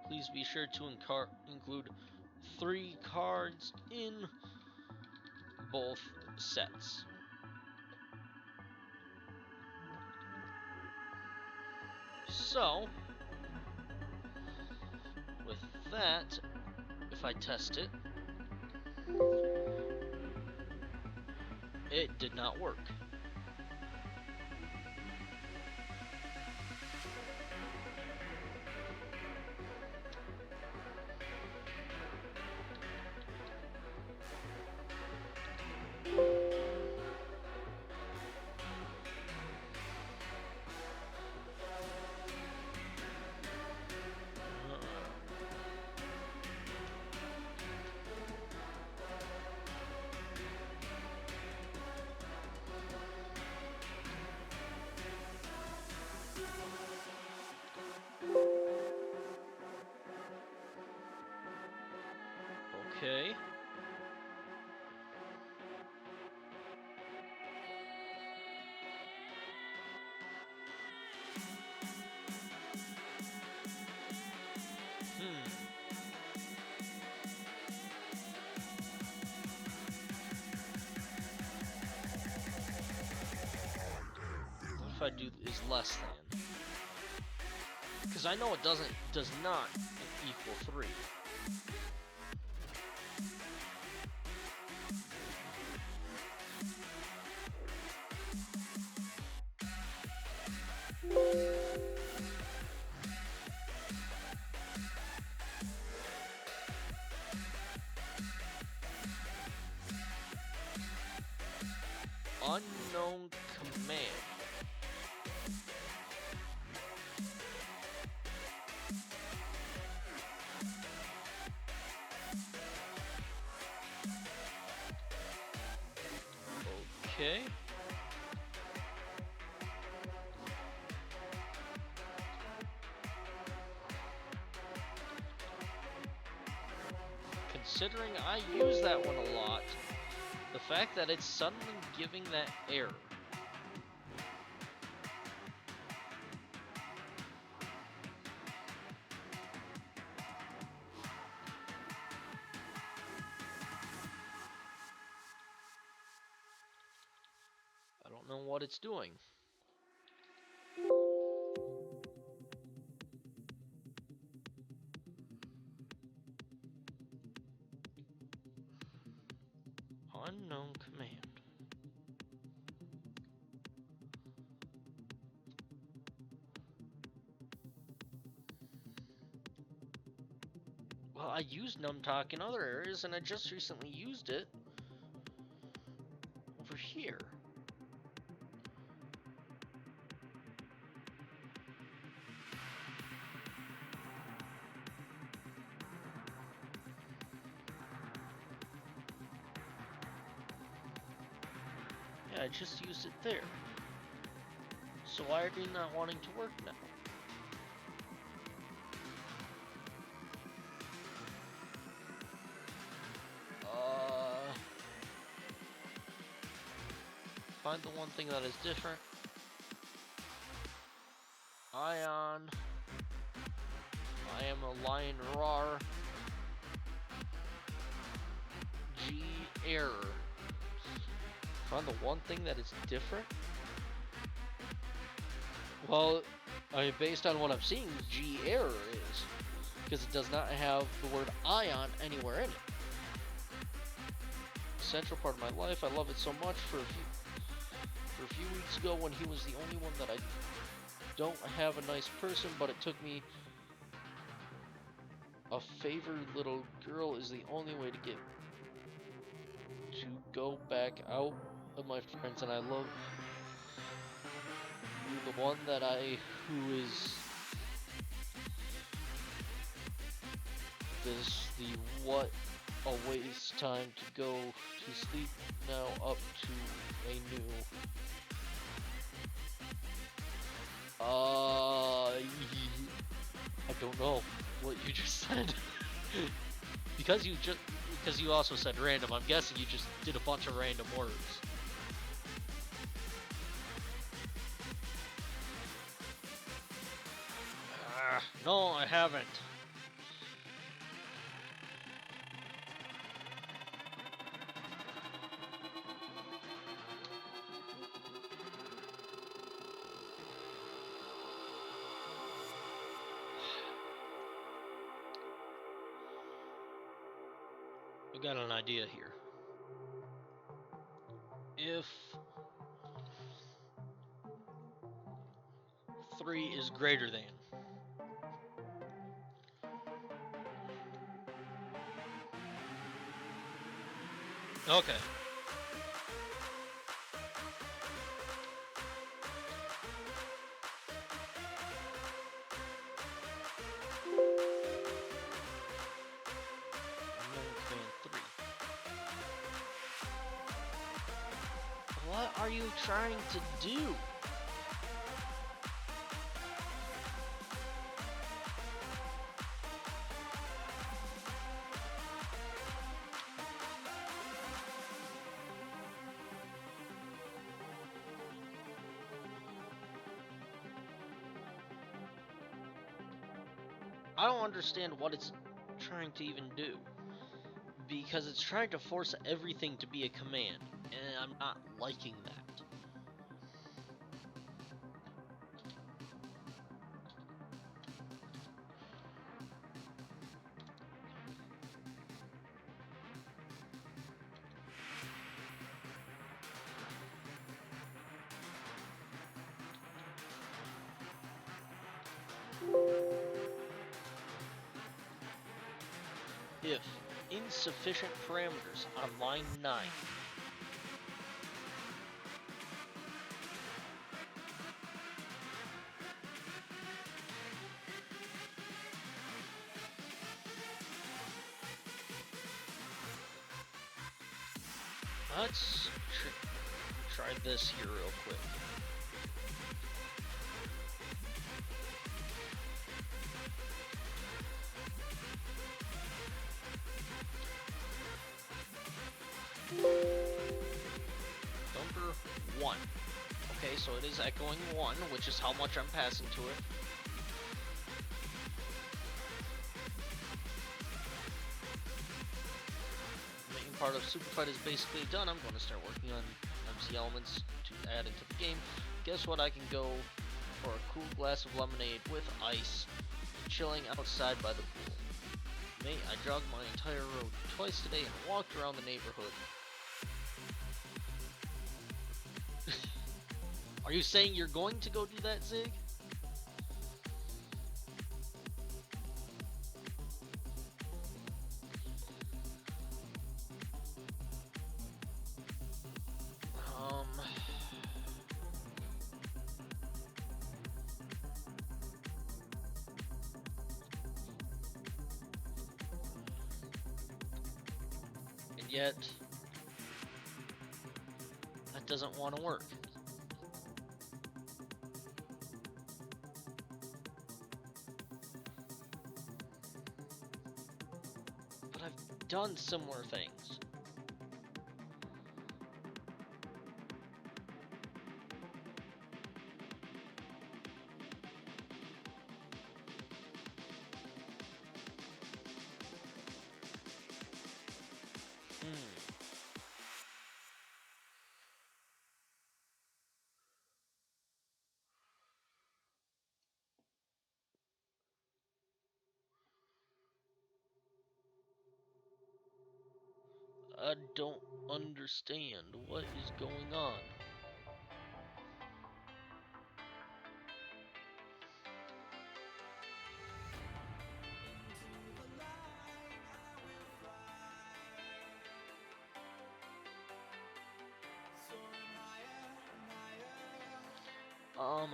please be sure to include 3 cards in both sets. So, with that, if I test it, it did not work. Okay. What if I do is less than? Because I know it does not equal 3. Unknown command. Okay. Considering I use that one a lot, the fact that it's suddenly giving that error. I don't know what it's doing. Unknown command. Well, I used numtalk in other areas, and I just recently used it over here. Yeah, I just used it there. So why are they not wanting to work now? Find the one thing that is different. Ion. I am a lion roar. G error. Find the one thing that is different? Well, I mean, based on what I'm seeing, G error is. Because it does not have the word ion anywhere in it. Central part of my life, I love it so much. For a few weeks ago when he was the only one that I don't have a nice person, but it took me a favored little girl is the only way to get to go back out of my friends, and I love you, the one that who is the what a waste time to go to sleep now up to a new I don't know what you just said. because you also said random, I'm guessing you just did a bunch of random words. No, I haven't. I got an idea here. If 3 is greater than, okay. What are you trying to do? I don't understand what it's trying to even do. Because it's trying to force everything to be a command, and I'm not liking that. if insufficient parameters on line 9. Let's try this here real quick. Number 1. Okay, so it is echoing 1, which is how much I'm passing to it. Main part of Super Fight is basically done. I'm going to start working on MC elements to add into the game. Guess what? I can go for a cool glass of lemonade with ice, chilling outside by the pool. Mate, I jogged my entire road twice today and walked around the neighborhood. Are you saying you're going to go do that, Zig? And yet, that doesn't want to work. But I've done similar things. I don't understand what is going on.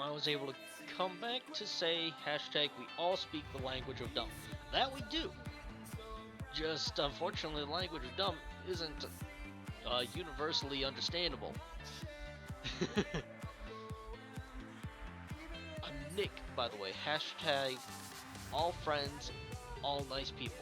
I was able to come back to say hashtag we all speak the language of dumb. That we do. Just unfortunately the language of dumb isn't universally understandable. I'm Nick, by the way. Hashtag all friends, all nice people.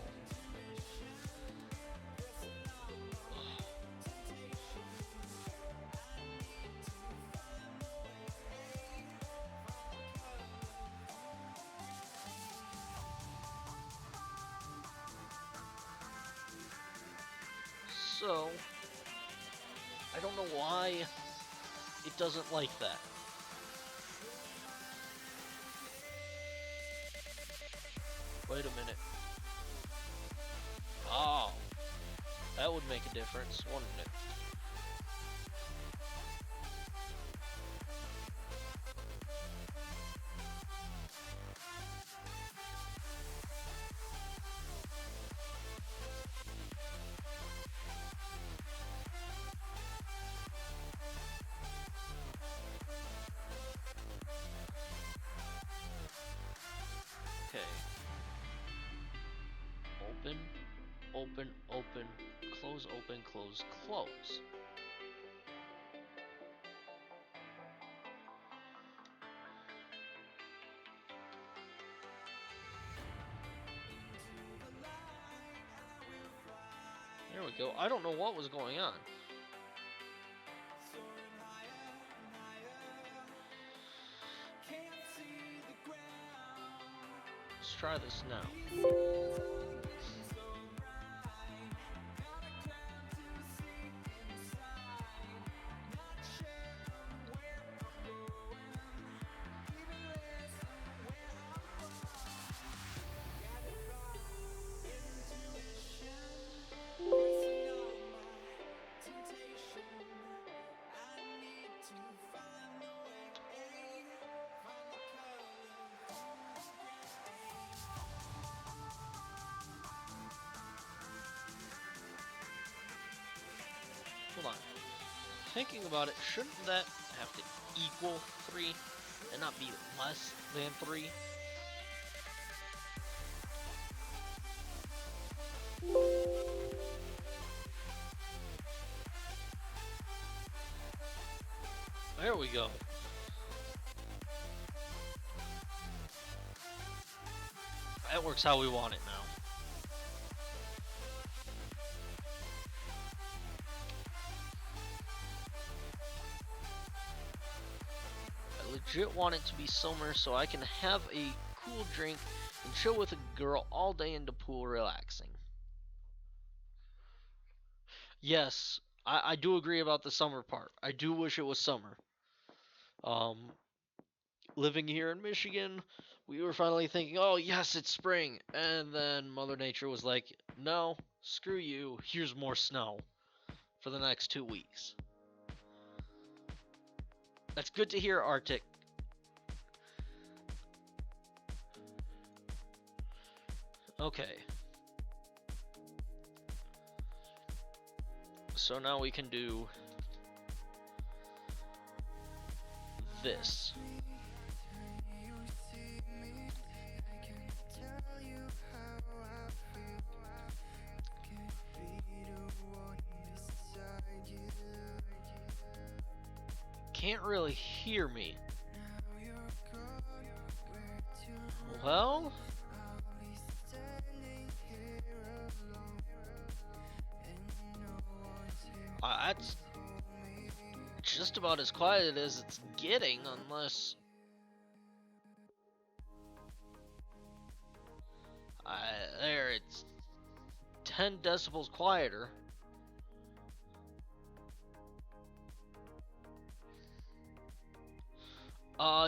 So, I don't know why it doesn't like that. Wait a minute. Oh, that would make a difference, wouldn't it? Okay. Open, open, open, close, open, close, close. There we go. I don't know what was going on. Let's try this now. thinking about it, shouldn't that have to equal 3 and not be less than 3? There we go. That works how we want it now. I legit want it to be summer so I can have a cool drink and chill with a girl all day in the pool relaxing. Yes, I do agree about the summer part. I do wish it was summer. Um, Living here in Michigan, we were finally thinking, oh yes, it's spring. And then Mother Nature was like, no, screw you, here's more snow for the next 2 weeks. That's good to hear, Arctic. Okay. So now we can do this. Can't really hear me. Well, that's just about as quiet as it's getting, unless there, it's 10 decibels quieter.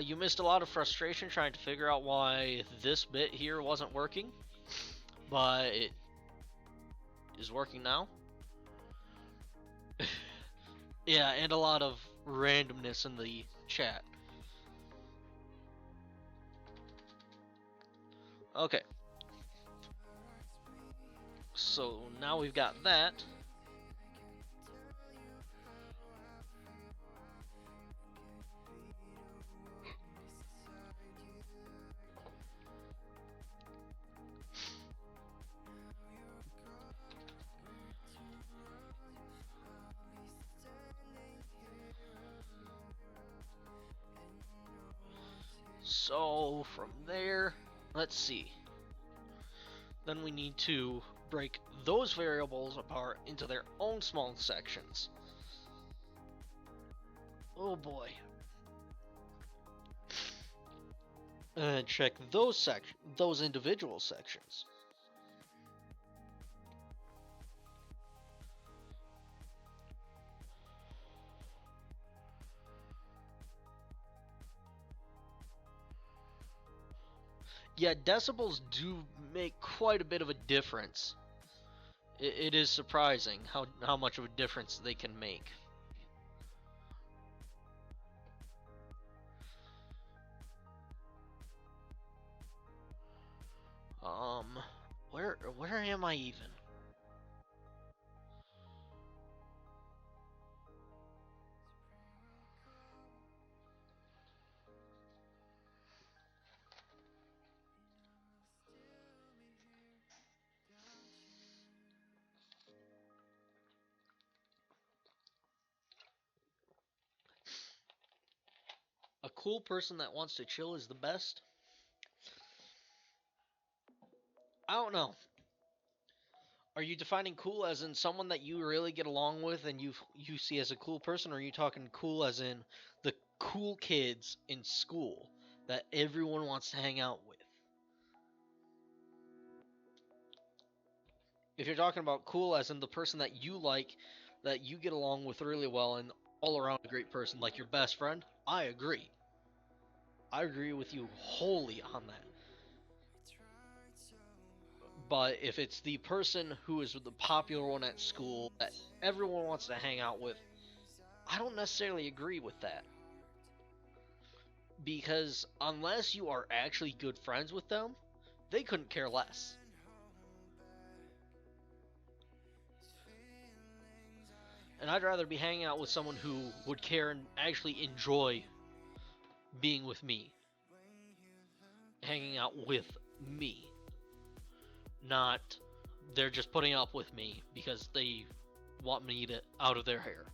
You missed a lot of frustration trying to figure out why this bit here wasn't working, but it is working now. Yeah, and a lot of randomness in the chat. Okay. So now we've got that. So from there, let's see. Then we need to break those variables apart into their own small sections. Oh boy. And check those individual sections. Yeah, decibels do make quite a bit of a difference. It is surprising how much of a difference they can make. Where am I even? A cool person that wants to chill is the best? I don't know. Are you defining cool as in someone that you really get along with and you see as a cool person, or are you talking cool as in the cool kids in school that everyone wants to hang out with? If you're talking about cool as in the person that you like, that you get along with really well and all around a great person, like your best friend, I agree. I agree with you wholly on that. But if it's the person who is the popular one at school that everyone wants to hang out with, I don't necessarily agree with that. Because unless you are actually good friends with them, they couldn't care less. And I'd rather be hanging out with someone who would care and actually enjoy being with me. Hanging out with me. Not they're just putting up with me because they want me to out of their hair.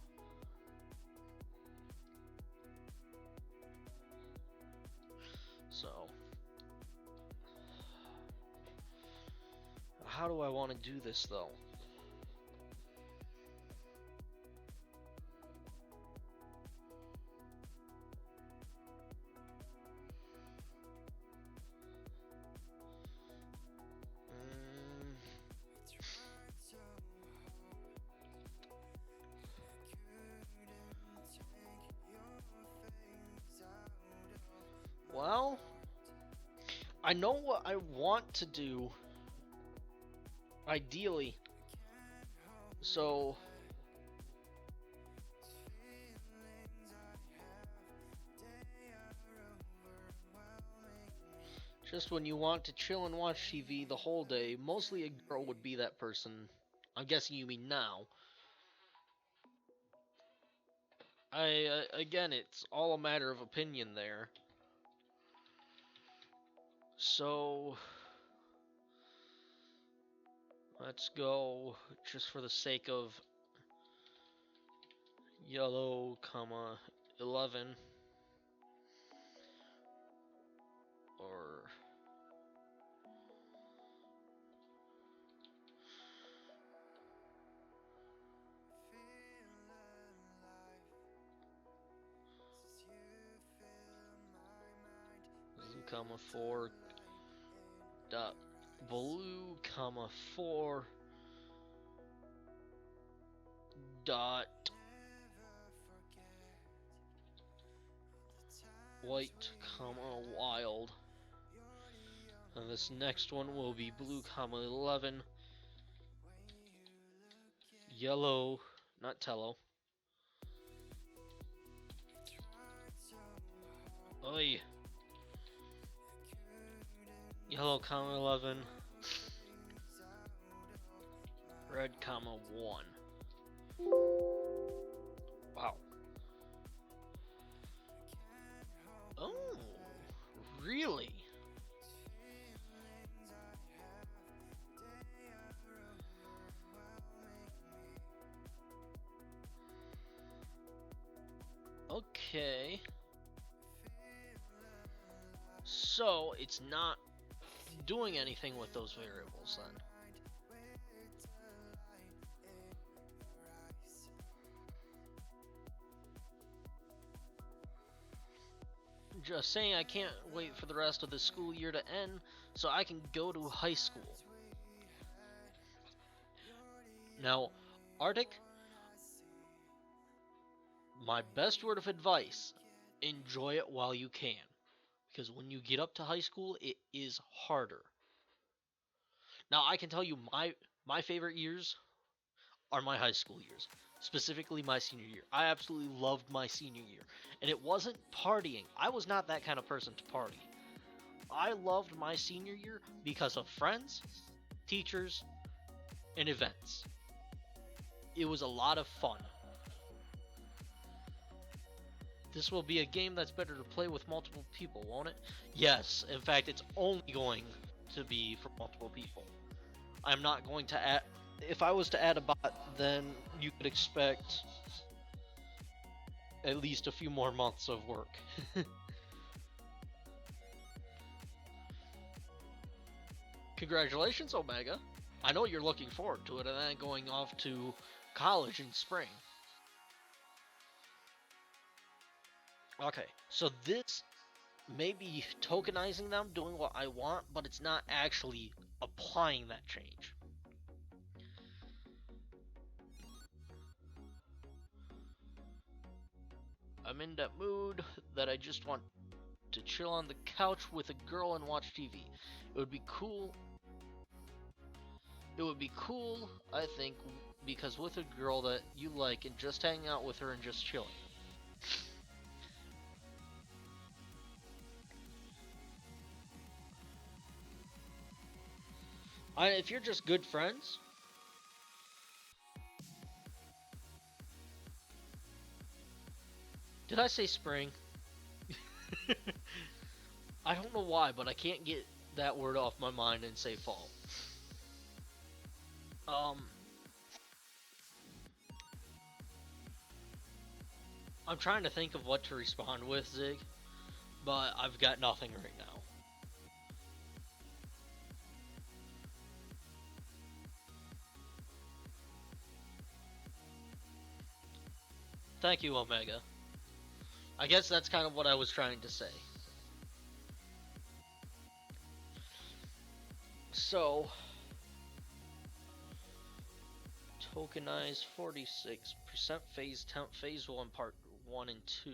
So, how do I want to do this though? Well, I know what I want to do, ideally. So, just when you want to chill and watch TV the whole day, mostly a girl would be that person. I'm guessing you mean now. Again, it's all a matter of opinion there. So, let's go just for the sake of yellow, 11. Or blue, 4 dot blue, 4 dot white, wild. And this next one will be blue, 11 yellow, not tello. Oi. Yellow, 11 red, 1. Wow. Oh, really? Okay. So, it's not doing anything with those variables then. Just saying I can't wait for the rest of the school year to end so I can go to high school. Now, Arctic, my best word of advice, enjoy it while you can. Because when you get up to high school, it is harder. Now, I can tell you my favorite years are my high school years. Specifically my senior year. I absolutely loved my senior year. And it wasn't partying. I was not that kind of person to party. I loved my senior year because of friends, teachers, and events. It was a lot of fun. This will be a game that's better to play with multiple people, won't it? Yes, in fact, it's only going to be for multiple people. I'm not going to add... If I was to add a bot, then you could expect at least a few more months of work. Congratulations, Omega. I know you're looking forward to it and then going off to college in spring. Okay, so this may be tokenizing them, doing what I want, but it's not actually applying that change. I'm in that mood that I just want to chill on the couch with a girl and watch TV. It would be cool. It would be cool, I think, because with a girl that you like and just hanging out with her and just chilling. If you're just good friends, Did I say spring? I don't know why, but I can't get that word off my mind and say fall. I'm trying to think of what to respond with, Zig, but I've got nothing right now. Thank you, Omega. I guess that's kind of what I was trying to say. So, tokenize 46% phase temp phase 1 part 1 and 2.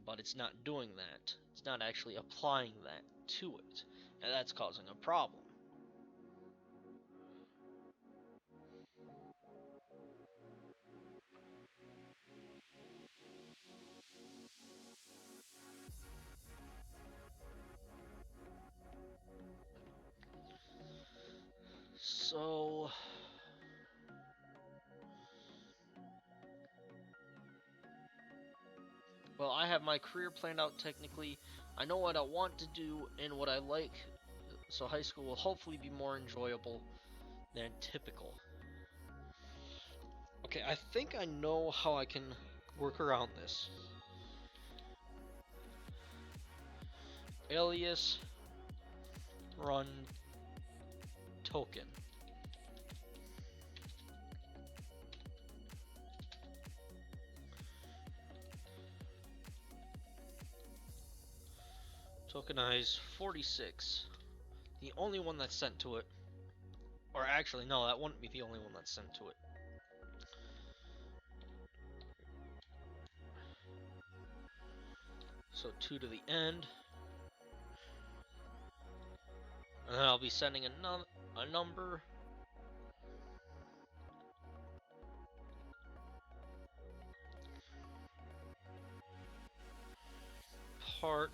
But it's not doing that. It's not actually applying that to it. And that's causing a problem. So, well, I have my career planned out technically. I know what I want to do and what I like, so high school will hopefully be more enjoyable than typical. Okay, I think I know how I can work around this. Alias run token. Tokenize 46. The only one that's sent to it. Or actually, no, that wouldn't be the only one that's sent to it. So 2 to the end. And then I'll be sending a number. Part.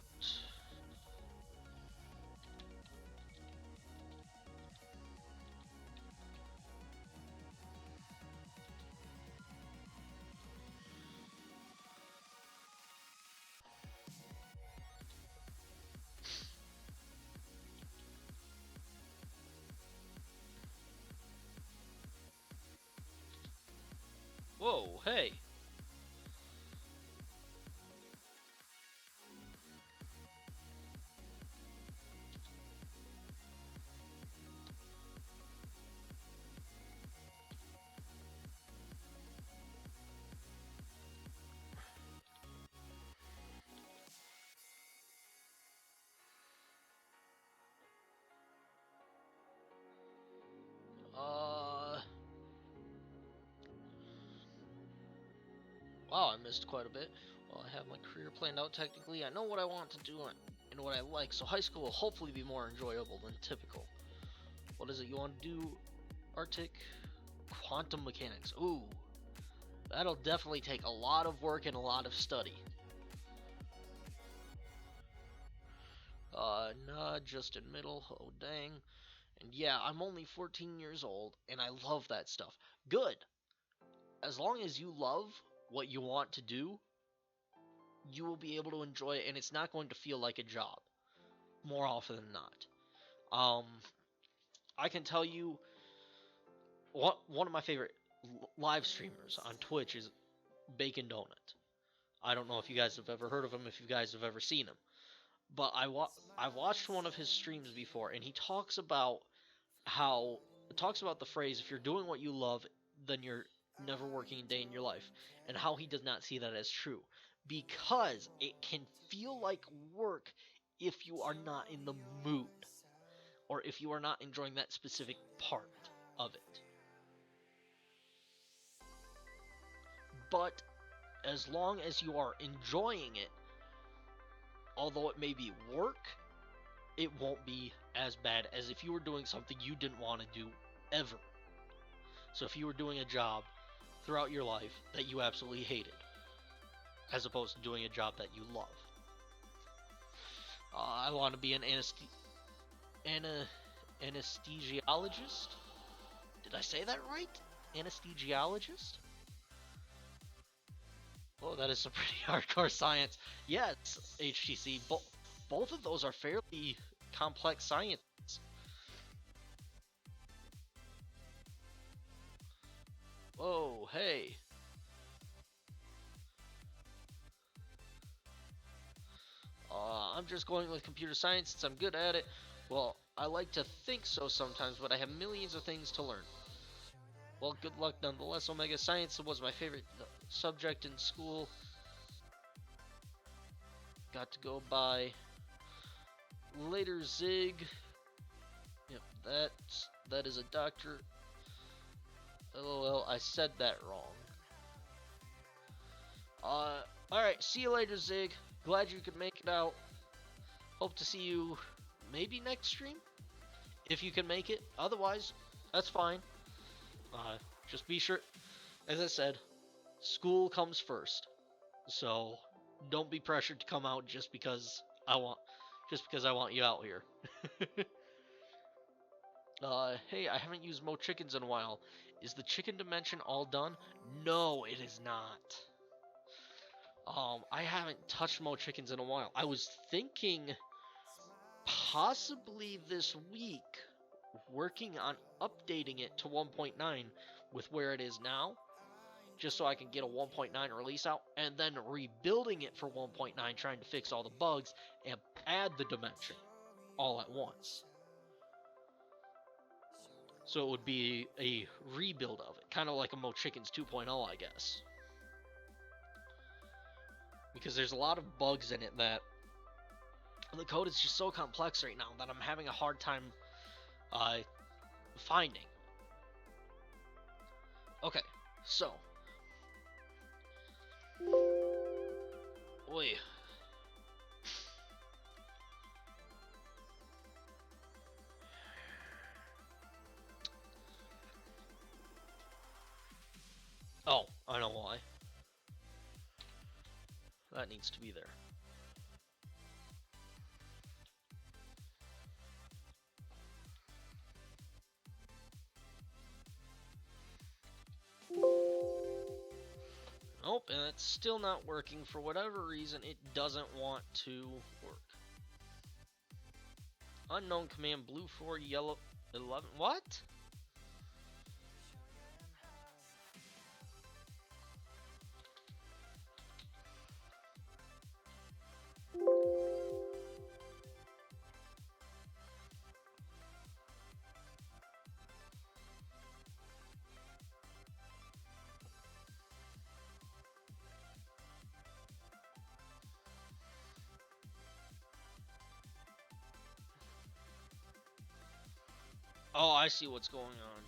Whoa, hey. Wow, I missed quite a bit. Well, I have my career planned out technically. I know what I want to do and what I like, so high school will hopefully be more enjoyable than typical. What is it you want to do, Arctic? Quantum mechanics. Ooh, that'll definitely take a lot of work and a lot of study. Nah, just in middle. Oh, dang. And yeah, I'm only 14 years old, and I love that stuff. Good. As long as you love what you want to do, you will be able to enjoy it, and it's not going to feel like a job more often than not. I can tell you one of my favorite live streamers on Twitch is Bacon Donut. I don't know if you guys have ever heard of him, if you guys have ever seen him, but I've watched one of his streams before, and he talks about the phrase, if you're doing what you love, then you're never working a day in your life, and how he does not see that as true, because it can feel like work if you are not in the mood, or if you are not enjoying that specific part of it. But as long as you are enjoying it, although it may be work, it won't be as bad as if you were doing something you didn't want to do ever. So if you were doing a job throughout your life that you absolutely hated, as opposed to doing a job that you love. I want to be an anesthesiologist? Did I say that right? Anesthesiologist? Oh, that is some pretty hardcore science. Yes, HTC. Both of those are fairly complex science. Whoa, hey. I'm just going with computer science since I'm good at it. Well, I like to think so sometimes, but I have millions of things to learn. Well, good luck nonetheless. Omega Science was my favorite subject in school. Got to go by later Zig. Yep, that is a doctor. LOL, I said that wrong. Alright, see you later, Zig. Glad you could make it out. Hope to see you maybe next stream? If you can make it. Otherwise, that's fine. Just be sure, as I said, school comes first. So, don't be pressured to come out just because I want you out here. Hey, I haven't used Mo Chickens in a while. Is the chicken dimension all done? No, it is not. I haven't touched Mo Chickens in a while. I was thinking possibly this week working on updating it to 1.9 with where it is now, just so I can get a 1.9 release out, and then rebuilding it for 1.9, trying to fix all the bugs and add the dimension all at once. So it would be a rebuild of it, kind of like a Mo Chickens 2.0, I guess. Because there's a lot of bugs in it that the code is just so complex right now that I'm having a hard time finding. Okay, so. Oi. Oh, I know why. That needs to be there. Nope, and it's still not working. For whatever reason, it doesn't want to work. Unknown command, blue 4, yellow 11. What? Oh, I see what's going on.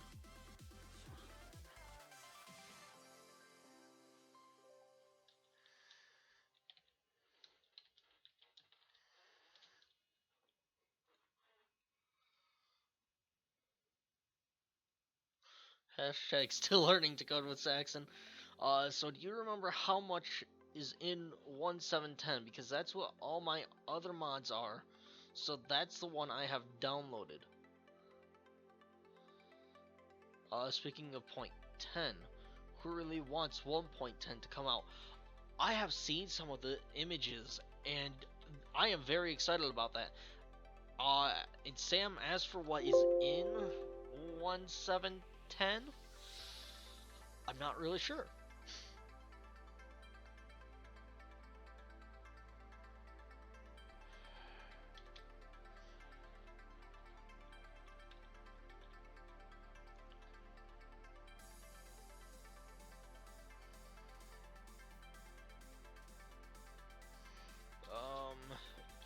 Hashtag still learning to code with Saxon. So do you remember how much is in 1.7.10? Because that's what all my other mods are. So that's the one I have downloaded. Speaking of point 10, who really wants 1.10 to come out? I have seen some of the images, and I am very excited about that. And Sam, as for what is in 1.7.10, I'm not really sure.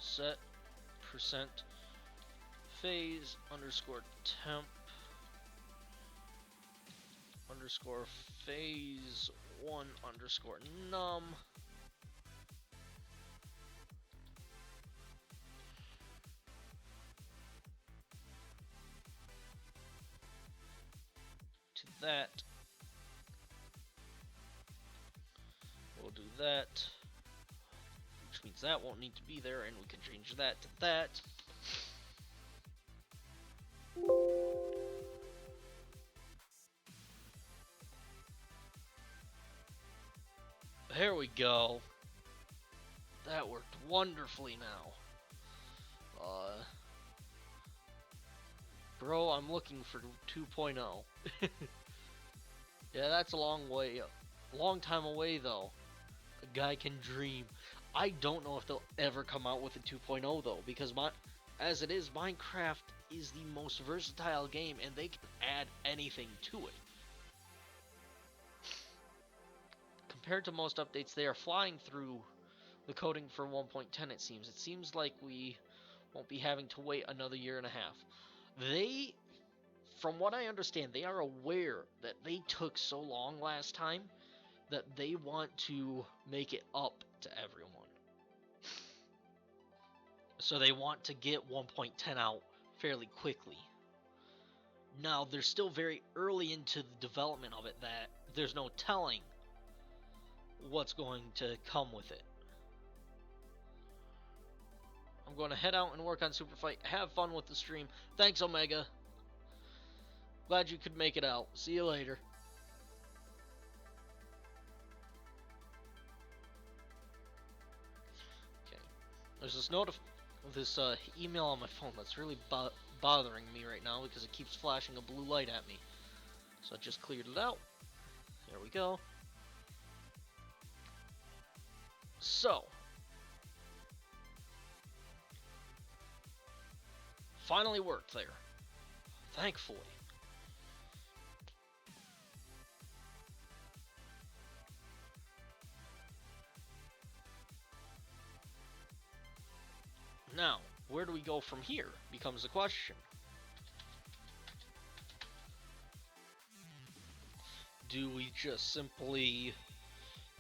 Set percent phase underscore temp underscore phase 1 underscore num. To that, we'll do that, which means that won't need to be there, and we can change that to that. There we go. That worked wonderfully now. Bro, I'm looking for 2.0. Yeah, that's a long time away though. A guy can dream. I don't know if they'll ever come out with a 2.0 though, because as it is, Minecraft is the most versatile game and they can add anything to it. Compared to most updates, they are flying through the coding for 1.10 it seems. It seems like we won't be having to wait another year and a half. From what I understand, they are aware that they took so long last time that they want to make it up to everyone. So they want to get 1.10 out fairly quickly. Now, they're still very early into the development of it that there's no telling what's going to come with it. I'm going to head out and work on Super Fight. Have fun with the stream. Thanks, Omega. Glad you could make it out. See you later. Okay. There's this email on my phone that's really bothering me right now because it keeps flashing a blue light at me. So I just cleared it out. There we go. So, finally worked there. Thankfully. Now, where do we go from here becomes the question. Do we just simply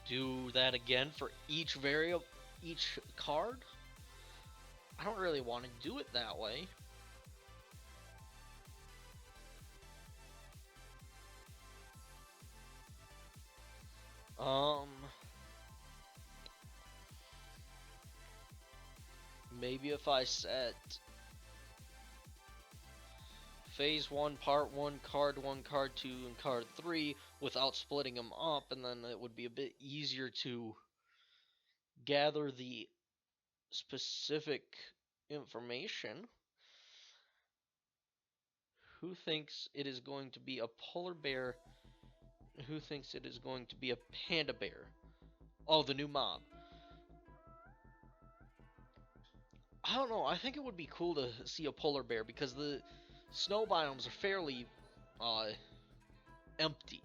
do that again for each variable, each card? I don't really want to do it that way. Maybe if I set Phase 1, Part 1, Card 1, Card 2, and Card 3 without splitting them up, and then it would be a bit easier to gather the specific information. Who thinks it is going to be a polar bear? Who thinks it is going to be a panda bear? Oh, the new mob. I don't know. I think it would be cool to see a polar bear because the snow biomes are fairly empty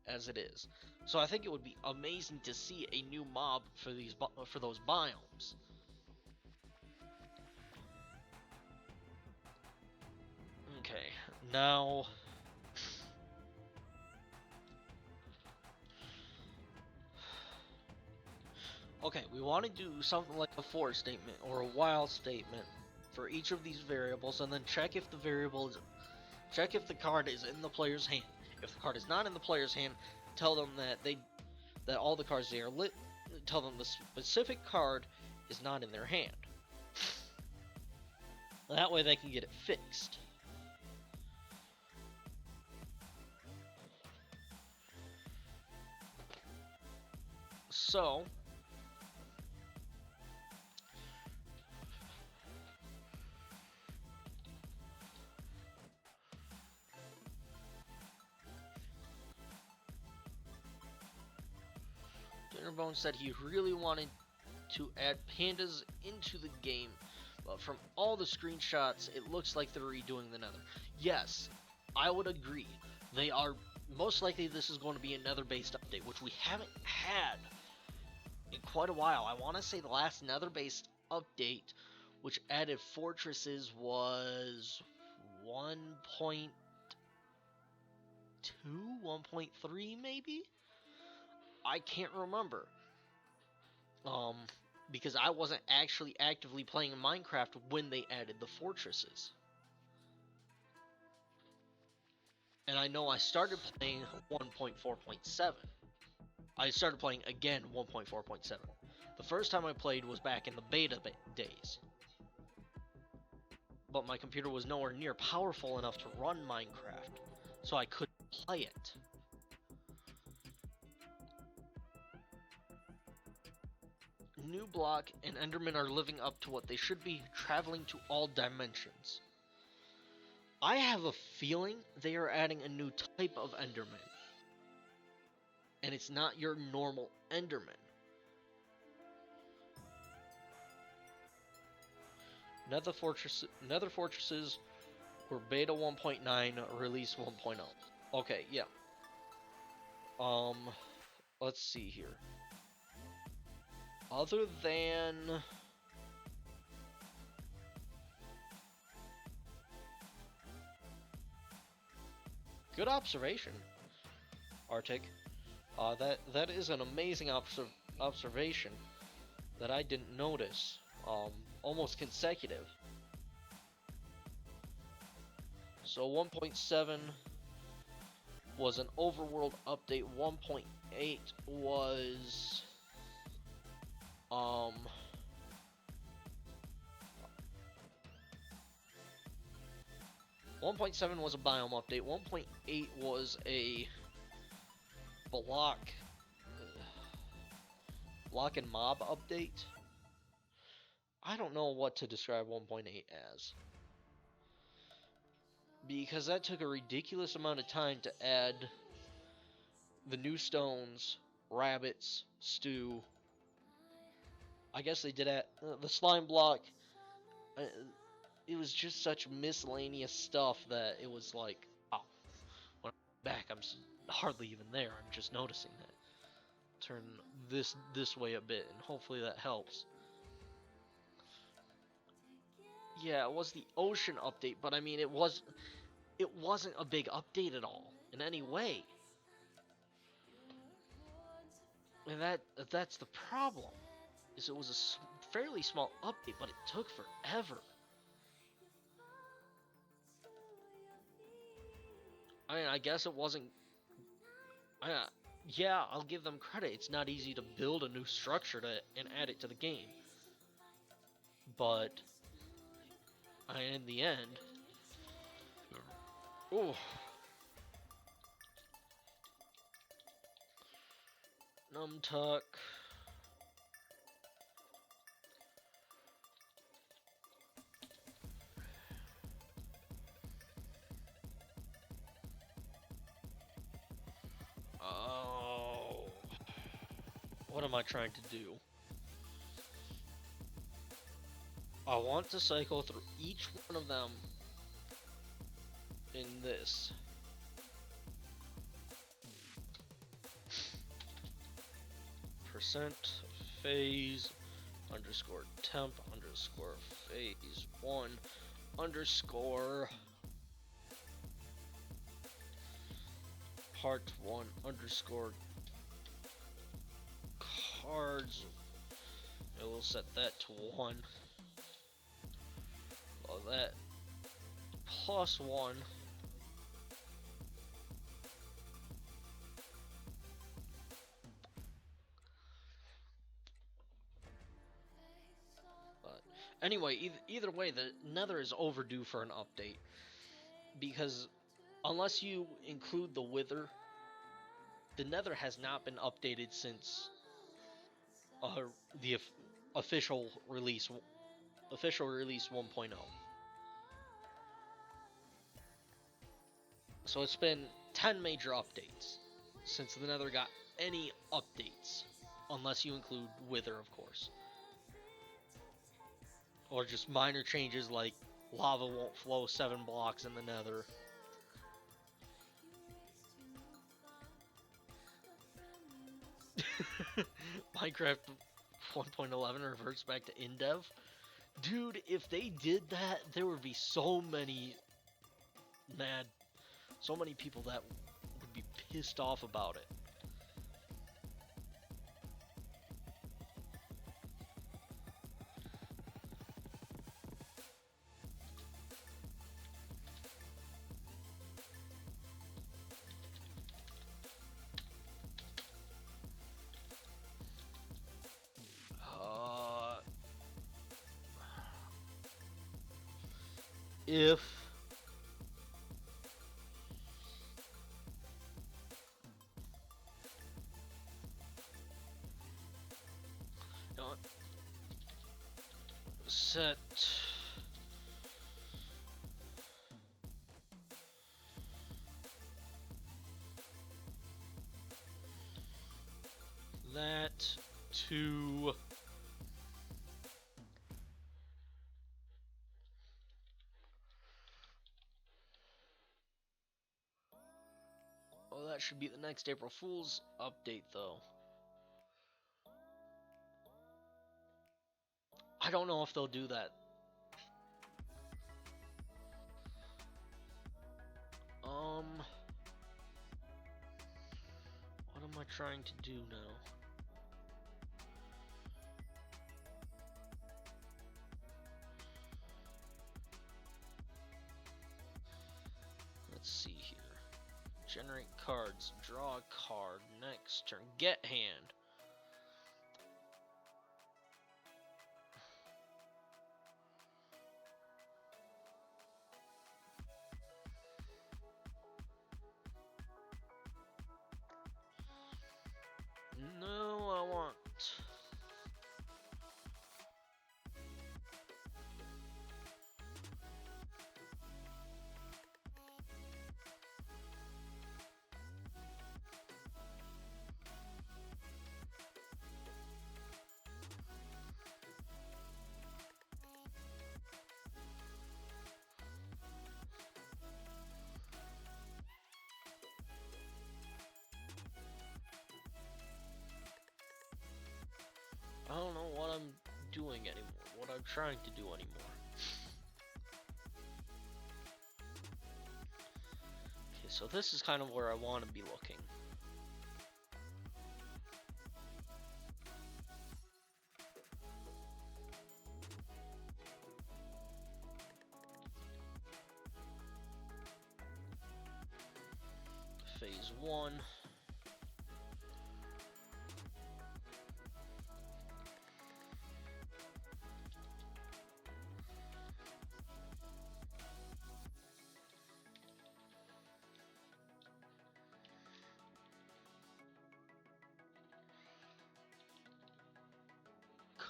as it is. So I think it would be amazing to see a new mob for those biomes. Okay, now okay, we want to do something like a for statement or a while statement for each of these variables, and then check if the card is in the player's hand. If the card is not in the player's hand, tell them that all the cards they are lit. Tell them the specific card is not in their hand. That way they can get it fixed. So Dinnerbone said he really wanted to add pandas into the game, but from all the screenshots, it looks like they're redoing the Nether. Yes, I would agree. They are most likely. This is going to be a Nether-based update, which we haven't had in quite a while. I want to say the last Nether-based update, which added fortresses, was 1.2, 1.3 maybe? I can't remember. Because I wasn't actually actively playing Minecraft when they added the fortresses. And I know I started playing 1.4.7. I started playing again 1.4.7. The first time I played was back in the beta days. But my computer was nowhere near powerful enough to run Minecraft, so I couldn't play it. new block and Endermen are living up to what they should be, traveling to all dimensions. I have a feeling they are adding a new type of Enderman. And it's not your normal Enderman. Nether Fortresses were beta 1.9, release 1.0. Okay, yeah. Let's see here. Other than... Good observation, Arctic. That is an amazing observation that I didn't notice. Almost consecutive. So 1.7 was an overworld update. 1.8 was 1.7 was a biome update. 1.8 was a block and mob update. I don't know what to describe 1.8 as, because that took a ridiculous amount of time to add the new stones, rabbits, stew. I guess they did the slime block. It was just such miscellaneous stuff that it was like, oh, when I'm back, I'm hardly even there. I'm just noticing that. Turn this way a bit, and hopefully that helps. Yeah, it was the ocean update, but I mean, it wasn't a big update at all in any way. And that's the problem. Is it was a fairly small update, but it took forever. I mean, I guess it wasn't... yeah, I'll give them credit. It's not easy to build a new structure and add it to the game. But... in the end... Ooh. Numtuck... Oh, what am I trying to do? I want to cycle through each one of them in this. Percent phase underscore temp underscore phase 1 underscore part 1 underscore cards. And we'll set that to 1. Well, that plus 1. But anyway, either way, the Nether is overdue for an update, because unless you include the Wither, the Nether has not been updated since the official release 1.0. So it's been 10 major updates since the Nether got any updates, unless you include Wither, of course. Or just minor changes like lava won't flow 7 blocks in the Nether. Minecraft 1.11 reverts back to in-dev. Dude, if they did that, there would be so many people that would be pissed off about it. If set that to that should be the next April Fool's update, though. I don't know if they'll do that. What am I trying to do now? Let's see here. Generate cards. Draw a card. Next turn. Get hand. No, I want... I don't know what I'm doing anymore, what I'm trying to do anymore. Okay, so this is kind of where I want to be looking. Phase 1.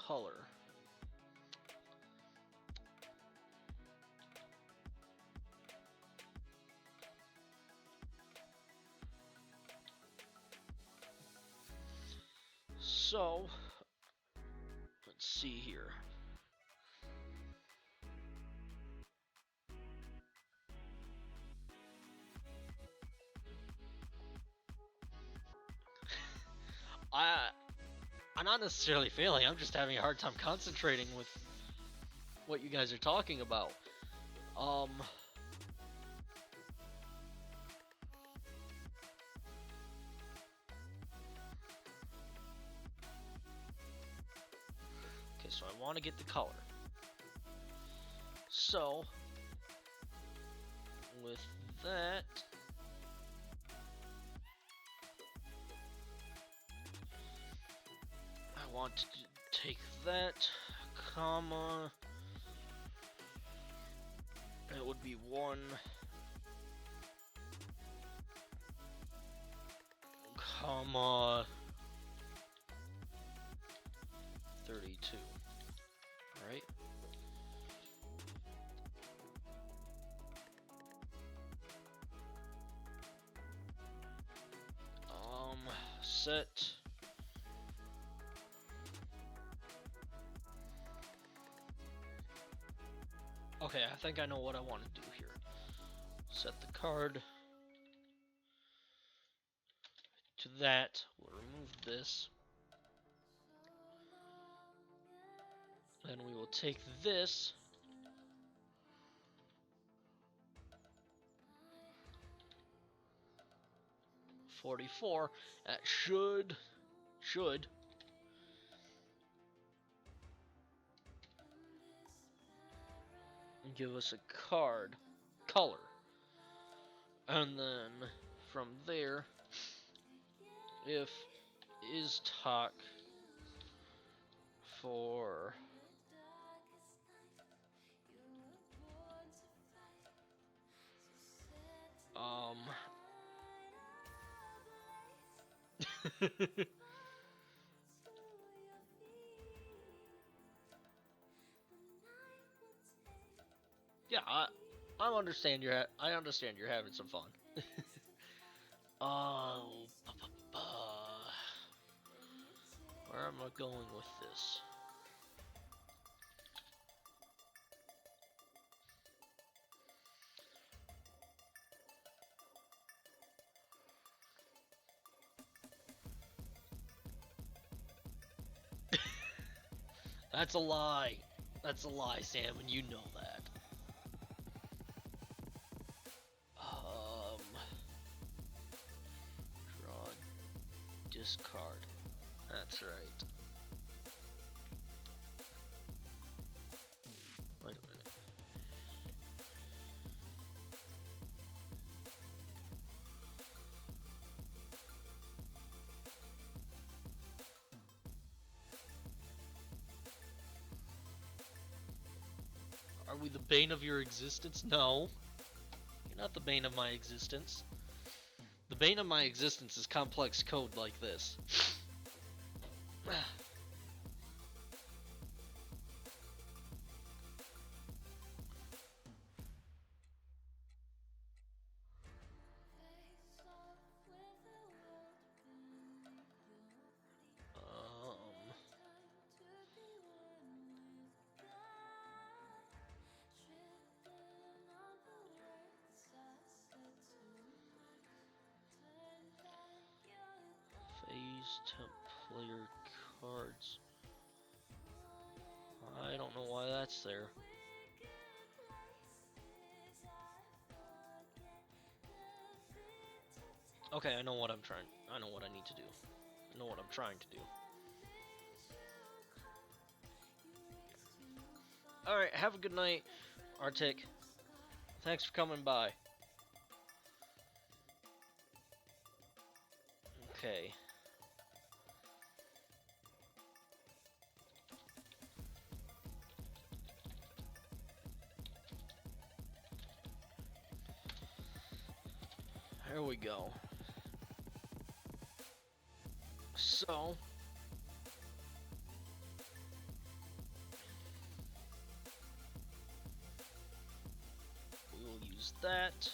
Color. So, let's see here. I'm not necessarily failing, I'm just having a hard time concentrating with what you guys are talking about. Okay, so I want to get the color. So, with that, I want to take that, comma, it would be 1, comma, 32, right? Set okay, I think I know what I want to do here. Set the card to that. We'll remove this. Then we will take this. $44. That should give us a card color. And then from there, if is talk for Yeah, I understand I understand you're having some fun. Oh, where am I going with this? That's a lie. That's a lie, Sam, and you know that. Draw, discard. That's right. Wait a minute. Are we the bane of your existence? No. You're not the bane of my existence. The bane of my existence is complex code like this. Phase temp player cards. I don't know why that's there. Okay, I know what I'm trying. I know what I need to do. I know what I'm trying to do. Alright, have a good night, Arctic. Thanks for coming by. Okay. There we go. So, we will use that.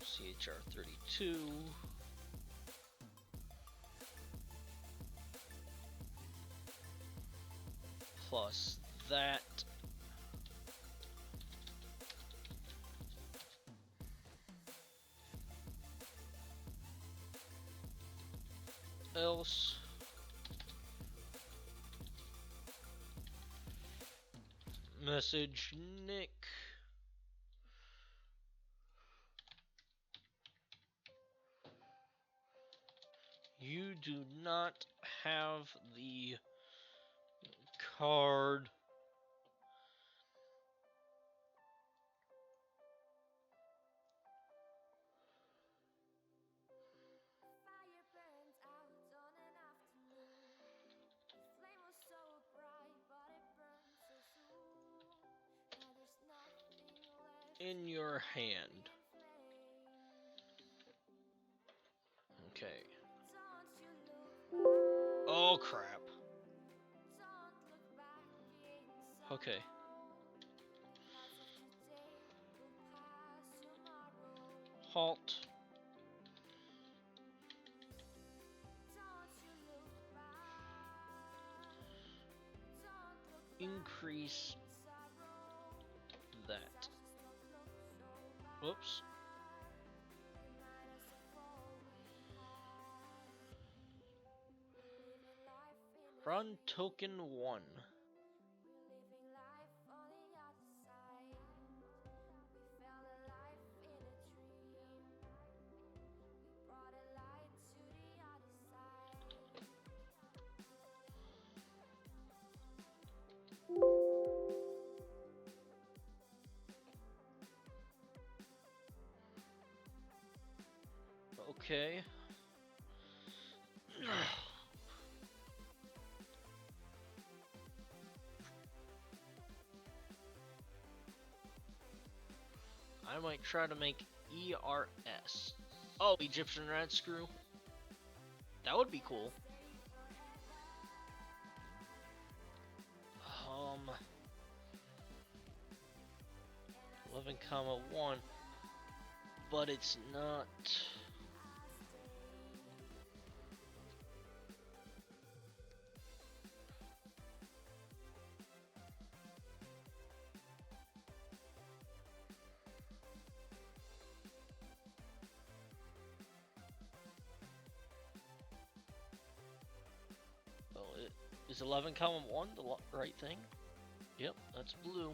CHR32. Plus that. Else. Message Nick. You do not have the card. In your hand. Okay. Oh crap. Okay. Halt. Increase that. Whoops. Run token 1. Okay. I might try to make ERS. Oh, Egyptian Red Screw. That would be cool. 11 comma 1, but it's not. Oh, is 11 comma 1 the right thing? Yep, that's blue.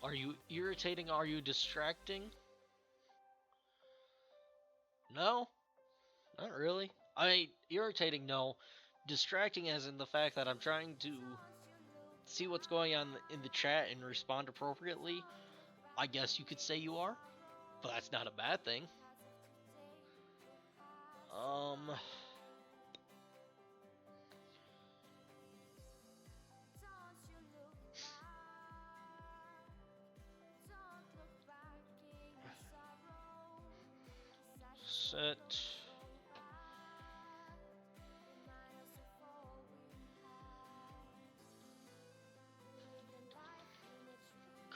Are you irritating? Are you distracting? No, not really. Irritating, no. Distracting as in the fact that I'm trying to see what's going on in the chat and respond appropriately. I guess you could say you are, but that's not a bad thing. Set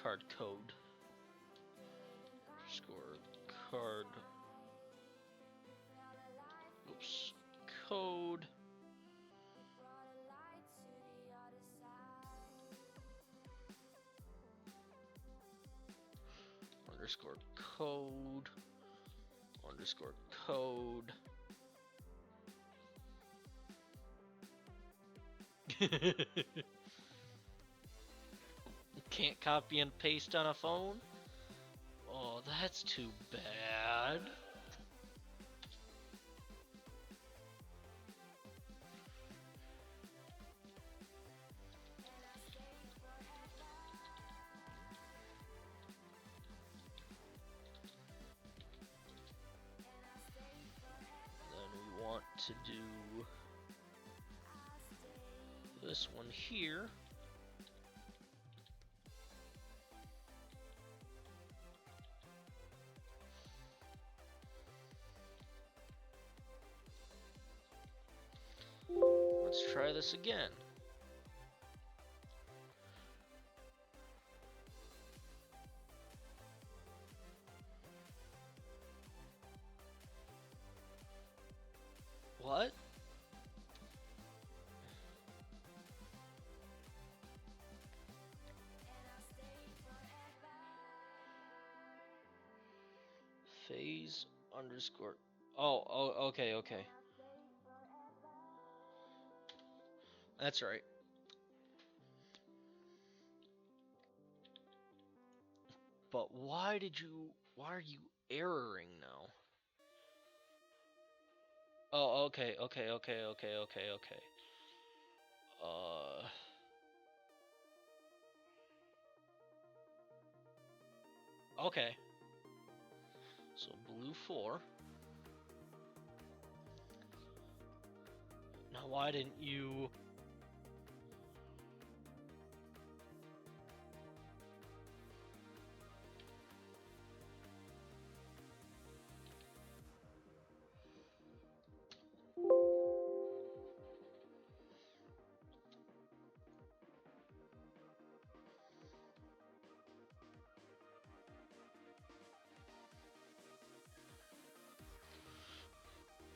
card code score card code underscore code underscore code. Can't copy and paste on a phone? Oh, that's too bad. Then we want to do this one here. Let's try this again. What? Phase underscore. Oh, okay. That's right. But why are you erroring now? Oh, okay. Okay. So blue 4. Now why didn't you...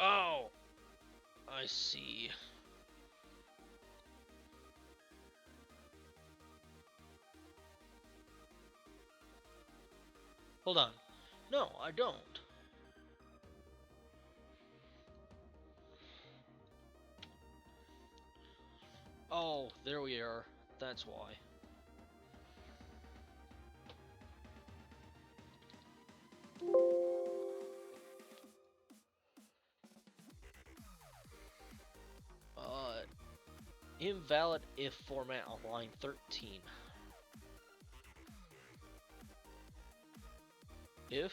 Oh! I see. Hold on. No, I don't. Oh, there we are. That's why. Invalid if format on line 13. If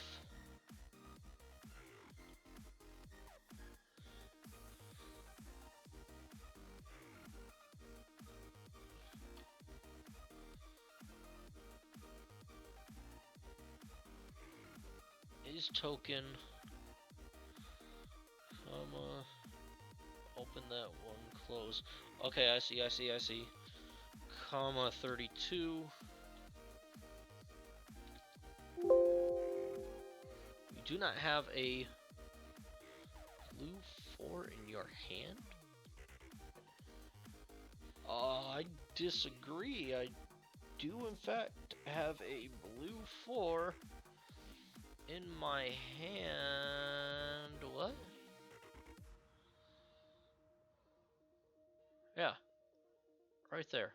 is token, comma, open that one, close. Okay, I see. Comma 32. You do not have a blue 4 in your hand? I disagree. I do in fact have a blue 4 in my hand. What? Yeah. Right there.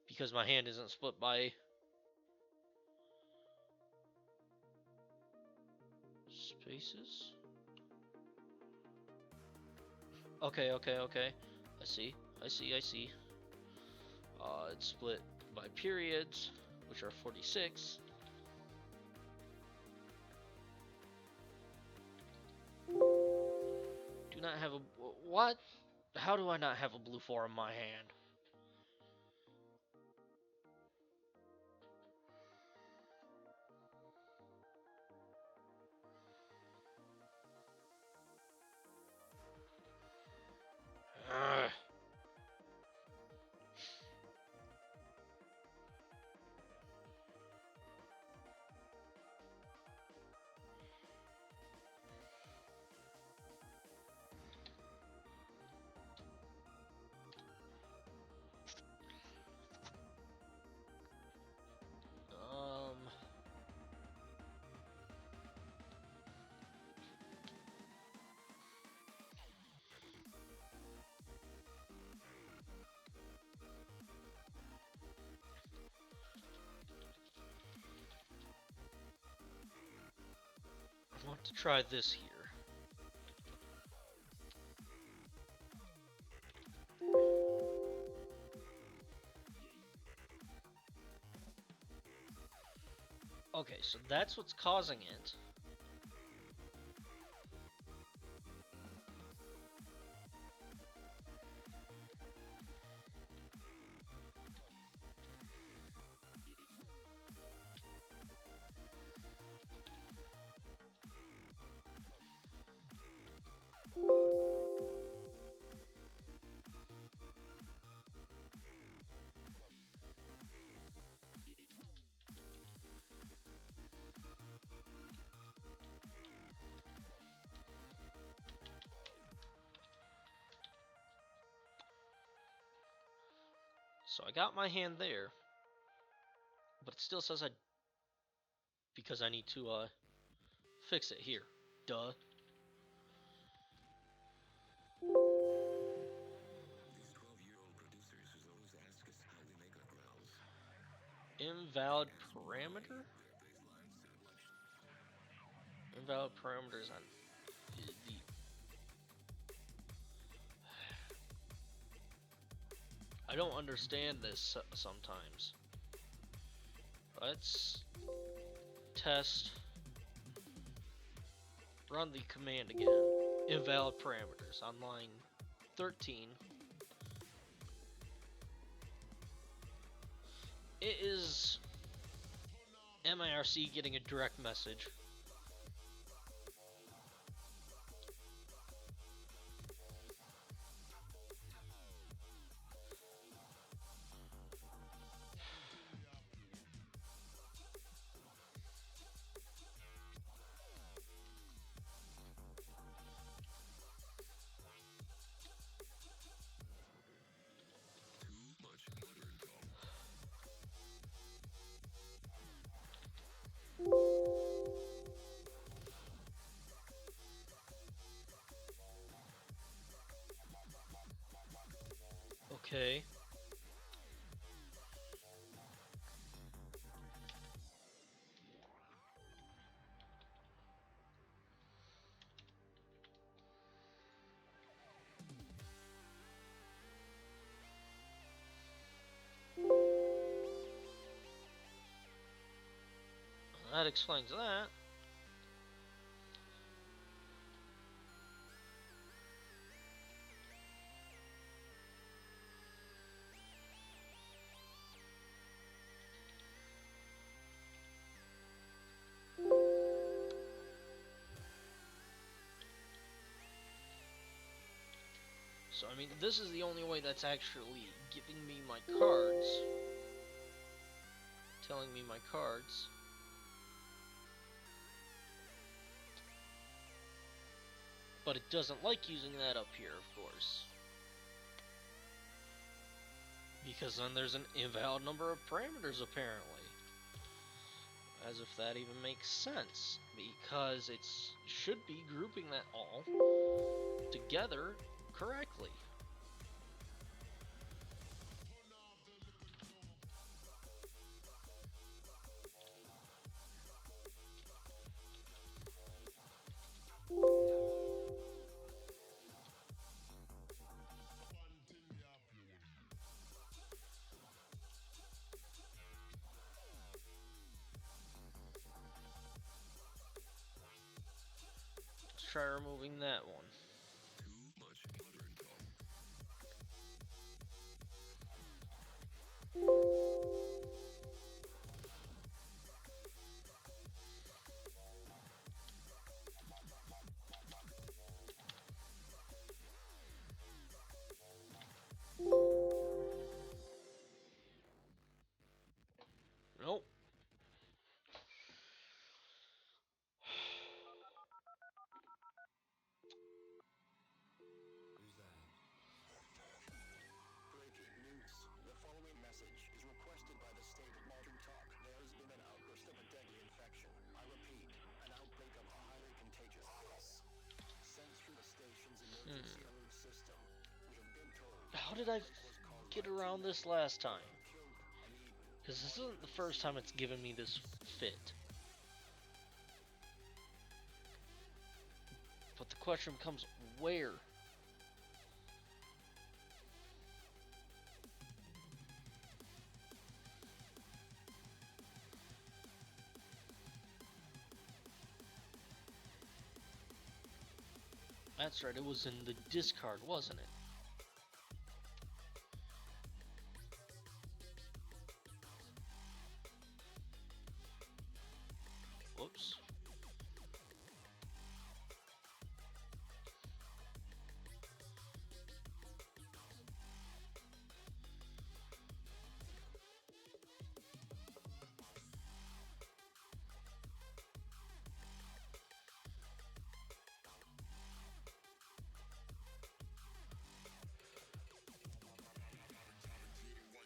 Because my hand isn't split by spaces. Okay. I see. It's split by periods, which are 46. Do not have a... What? How do I not have a blue 4 in my hand? Ugh. I want to try this here. Okay, so that's what's causing it. So I got my hand there, but it still says because I need to fix it here. Duh. Invalid parameter? Invalid parameters on the... I don't understand this sometimes. Let's test. Run the command again. Invalid parameters on line 13. It is MIRC getting a direct message. Okay. That explains that. So, I mean, this is the only way that's actually giving me my cards. Telling me my cards. But it doesn't like using that up here, of course. Because then there's an invalid number of parameters, apparently. As if that even makes sense. Because it should be grouping that all together correctly. Let's try removing that one. Nope. Breaking news. The following message is requested by the state of Malton Talk. There's been an outburst of a deadly infection. I repeat, an outbreak of a highly contagious virus. Sensed through the station's emergency alert system. We have been told. How did I get around this last time? Because this isn't the first time it's given me this fit. But the question becomes, where? That's right, it was in the discard, wasn't it? Whoops.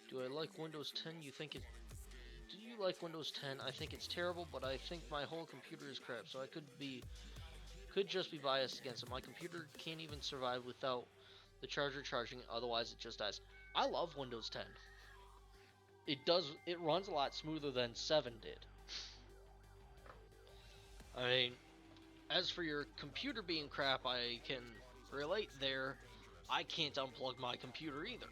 Do I like Windows 10? Do you like Windows 10? I think it's terrible, but I think my whole computer is crap, so I could just be biased against it. My computer can't even survive without the charger charging, otherwise it just dies. I love Windows 10. It runs a lot smoother than 7 did. I mean, as for your computer being crap, I can relate there. I can't unplug my computer either,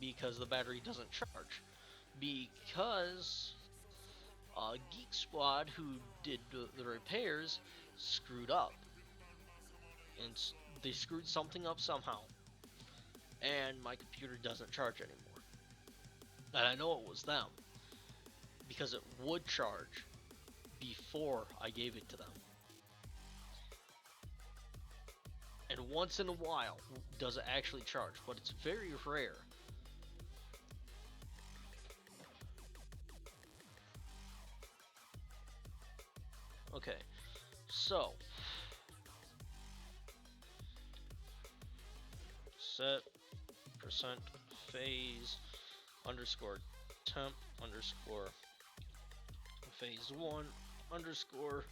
because the battery doesn't charge. Because Geek Squad, who did the repairs, screwed up. And they screwed something up somehow. And my computer doesn't charge anymore. And I know it was them, because it would charge before I gave it to them. And once in a while does it actually charge, but it's very rare. Okay, so set percent phase underscore temp underscore phase 1 underscore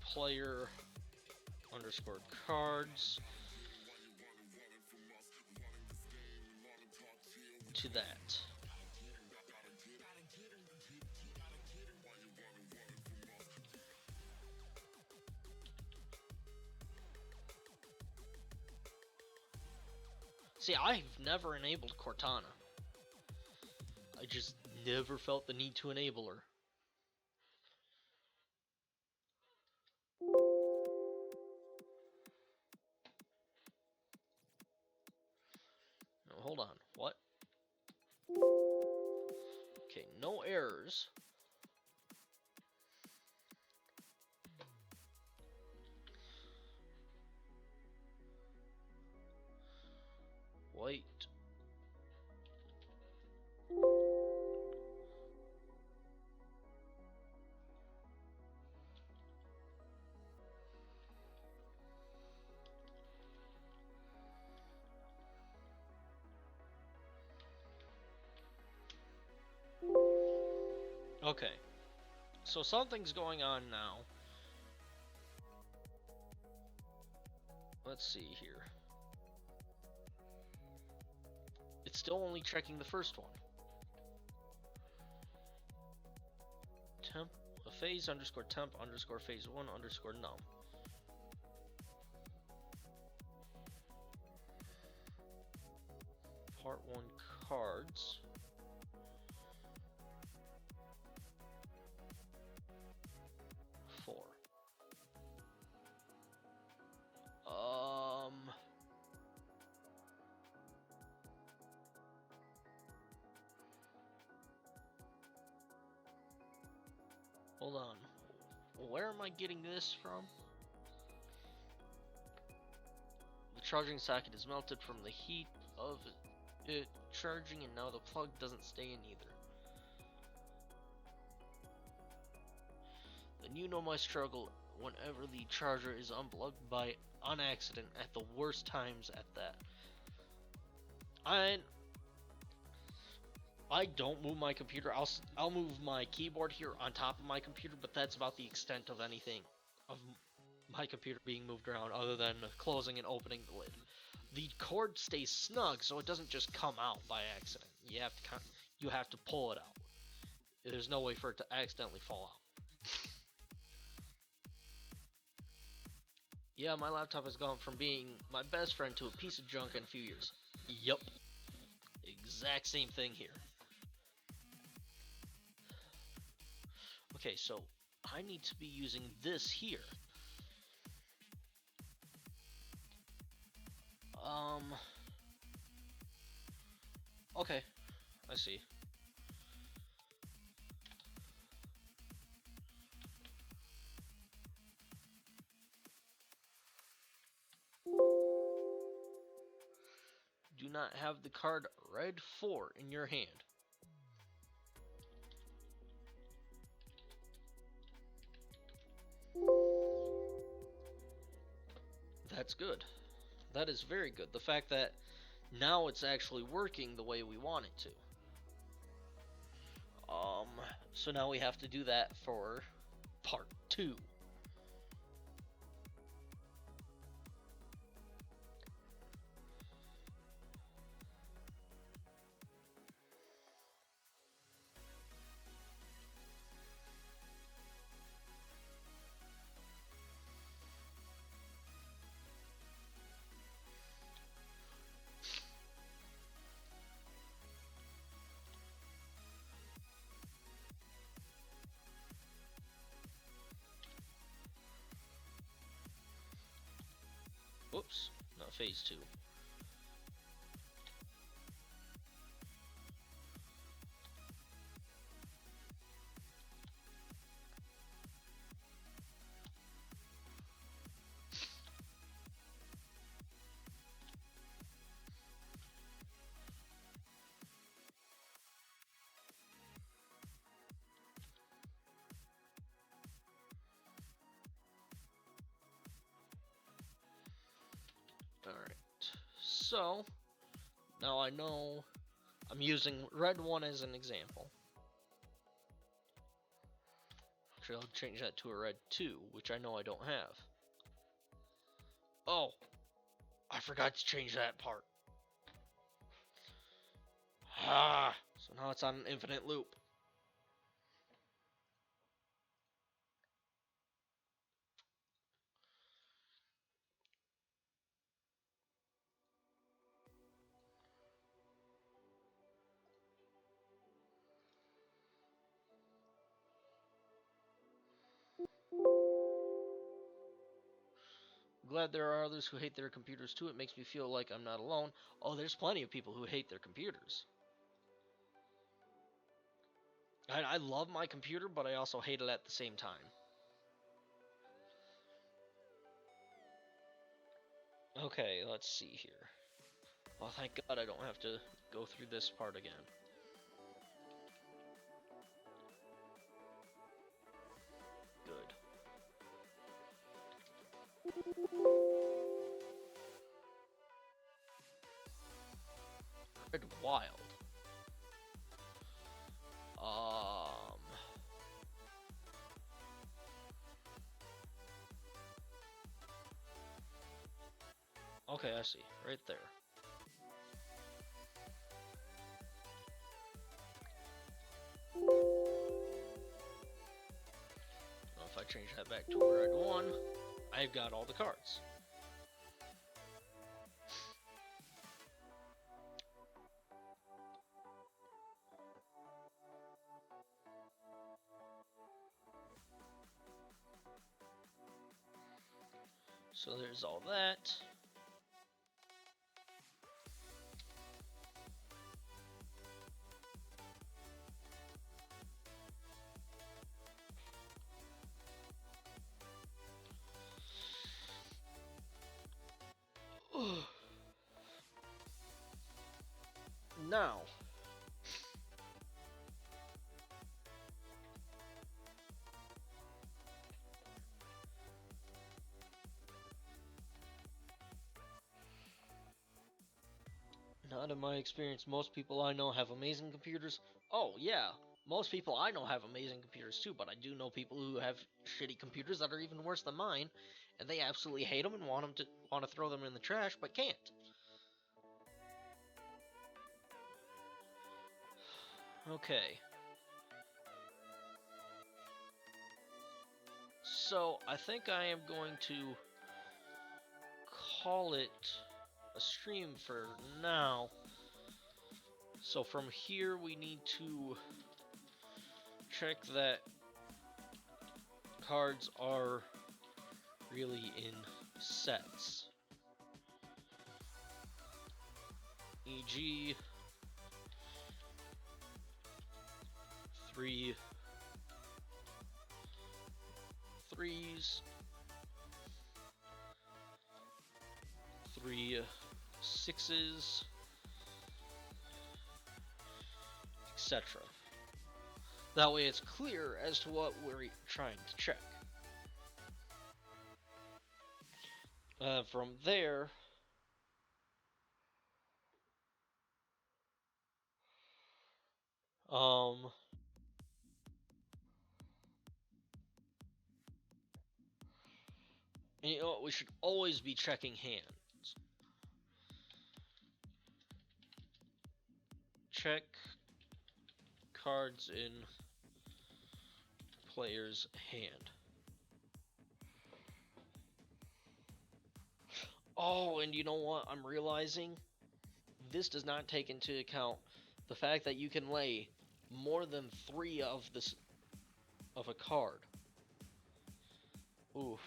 player underscore cards to that. See, I've never enabled Cortana. I just never felt the need to enable her. No, hold on. What? Okay, no errors. Wait. Okay. So something's going on now. Let's see here. It's still only checking the first one. Temp phase underscore temp underscore phase 1 underscore num. Part 1 cards. Four. Hold on. Where am I getting this from? The charging socket is melted from the heat of it charging, and now the plug doesn't stay in either. Then you know my struggle whenever the charger is unplugged by on accident at the worst times at that. I don't move my computer. I'll move my keyboard here on top of my computer, but that's about the extent of anything of my computer being moved around other than closing and opening the lid. The cord stays snug, so it doesn't just come out by accident. You have to pull it out. There's no way for it to accidentally fall out. Yeah, my laptop has gone from being my best friend to a piece of junk in a few years. Yup. Exact same thing here. Okay, so I need to be using this here. Okay, I see. Do not have the card red 4 in your hand. That's good. That is very good. The fact that now it's actually working the way we want it to. So now we have to do that for part 2. Whoops, not phase 2. Alright, so now I know I'm using red 1 as an example. Actually, I'll change that to a red 2, which I know I don't have. Oh, I forgot to change that part. So now it's on an infinite loop. Glad there are others who hate their computers too. It makes me feel like I'm not alone. Oh, there's plenty of people who hate their computers. I love my computer, but I also hate it at the same time. Okay, let's see here. Oh, thank God I don't have to go through this part again. Good. Red Wild. Um. Okay, I see. Right there. Now if I change that back to Red 1, I've got all the cards. So there's all that. Now, not in my experience, most people I know have amazing computers. Oh, yeah, most people I know have amazing computers too, but I do know people who have shitty computers that are even worse than mine, and they absolutely hate them and want to throw them in the trash, but can't. Okay. So, I think I am going to call it a stream for now. So from here we need to check that cards are really in sets. E.g. 3 threes, 3 sixes, etc. That way it's clear as to what we're trying to check. From there, you know what, we should always be checking hands. Check cards in player's hand. Oh, and you know what I'm realizing? This does not take into account the fact that you can lay more than 3 of a card. Oof.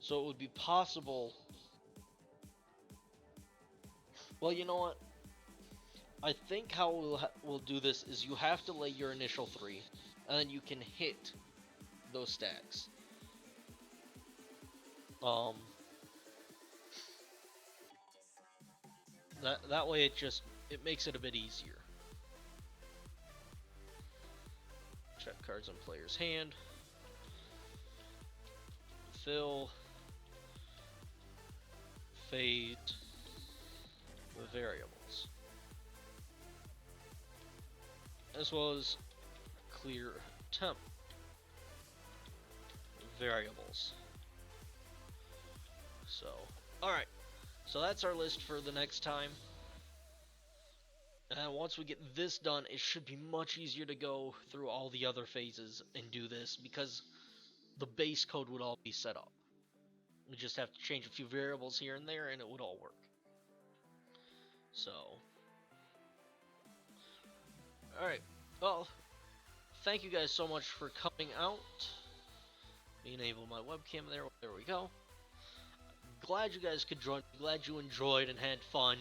So it would be possible. Well, you know what? I think how we'll do this is you have to lay your initial 3, and then you can hit those stacks. That way it makes it a bit easier. Check cards on player's hand. Fill. Fade the variables. As well as clear temp variables. So, alright. So that's our list for the next time. And once we get this done, it should be much easier to go through all the other phases and do this because the base code would all be set up. We just have to change a few variables here and there and it would all work. So, alright. Well, thank you guys so much for coming out. Enable my webcam there. There we go. Glad you guys could join. Glad you enjoyed and had fun.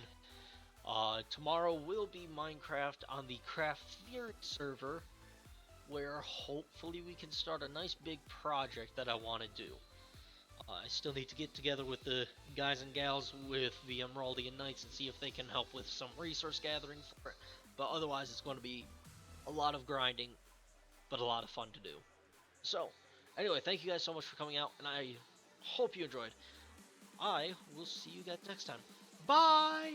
Tomorrow will be Minecraft on the Craft Theory server, where hopefully we can start a nice big project that I want to do. I still need to get together with the guys and gals with the Emeraldian Knights and see if they can help with some resource gathering for it. But otherwise, it's going to be a lot of grinding, but a lot of fun to do. So, anyway, thank you guys so much for coming out, and I hope you enjoyed. I will see you guys next time. Bye!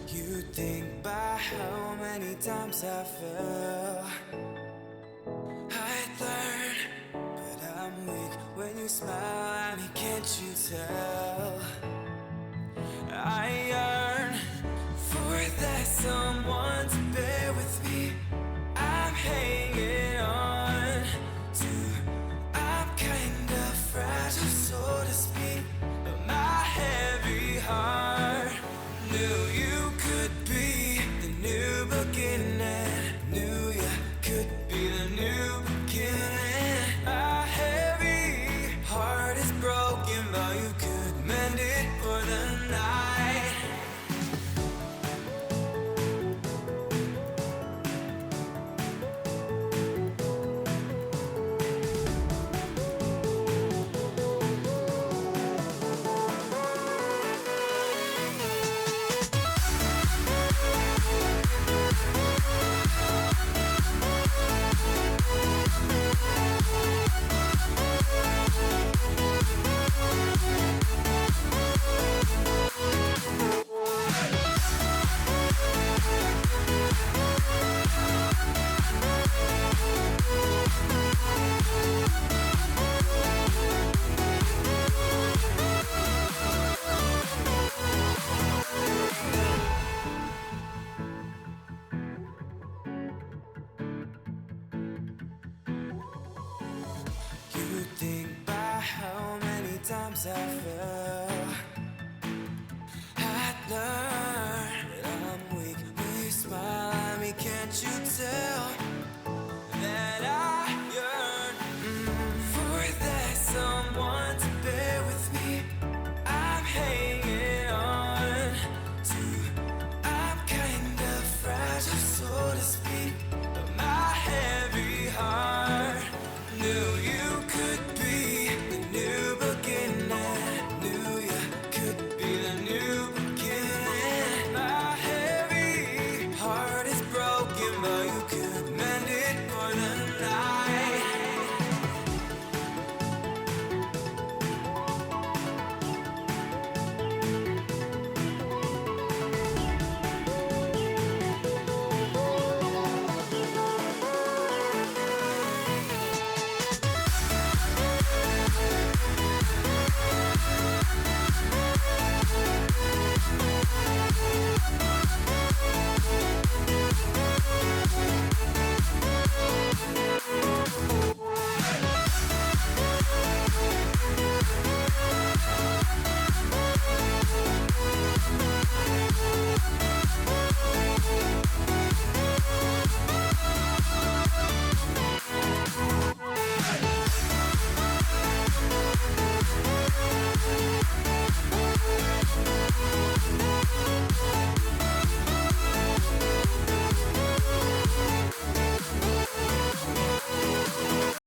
You think about how many times I fell. I'd learn, but I'm weak when you smile at me, can't you tell? I yearn for that someone.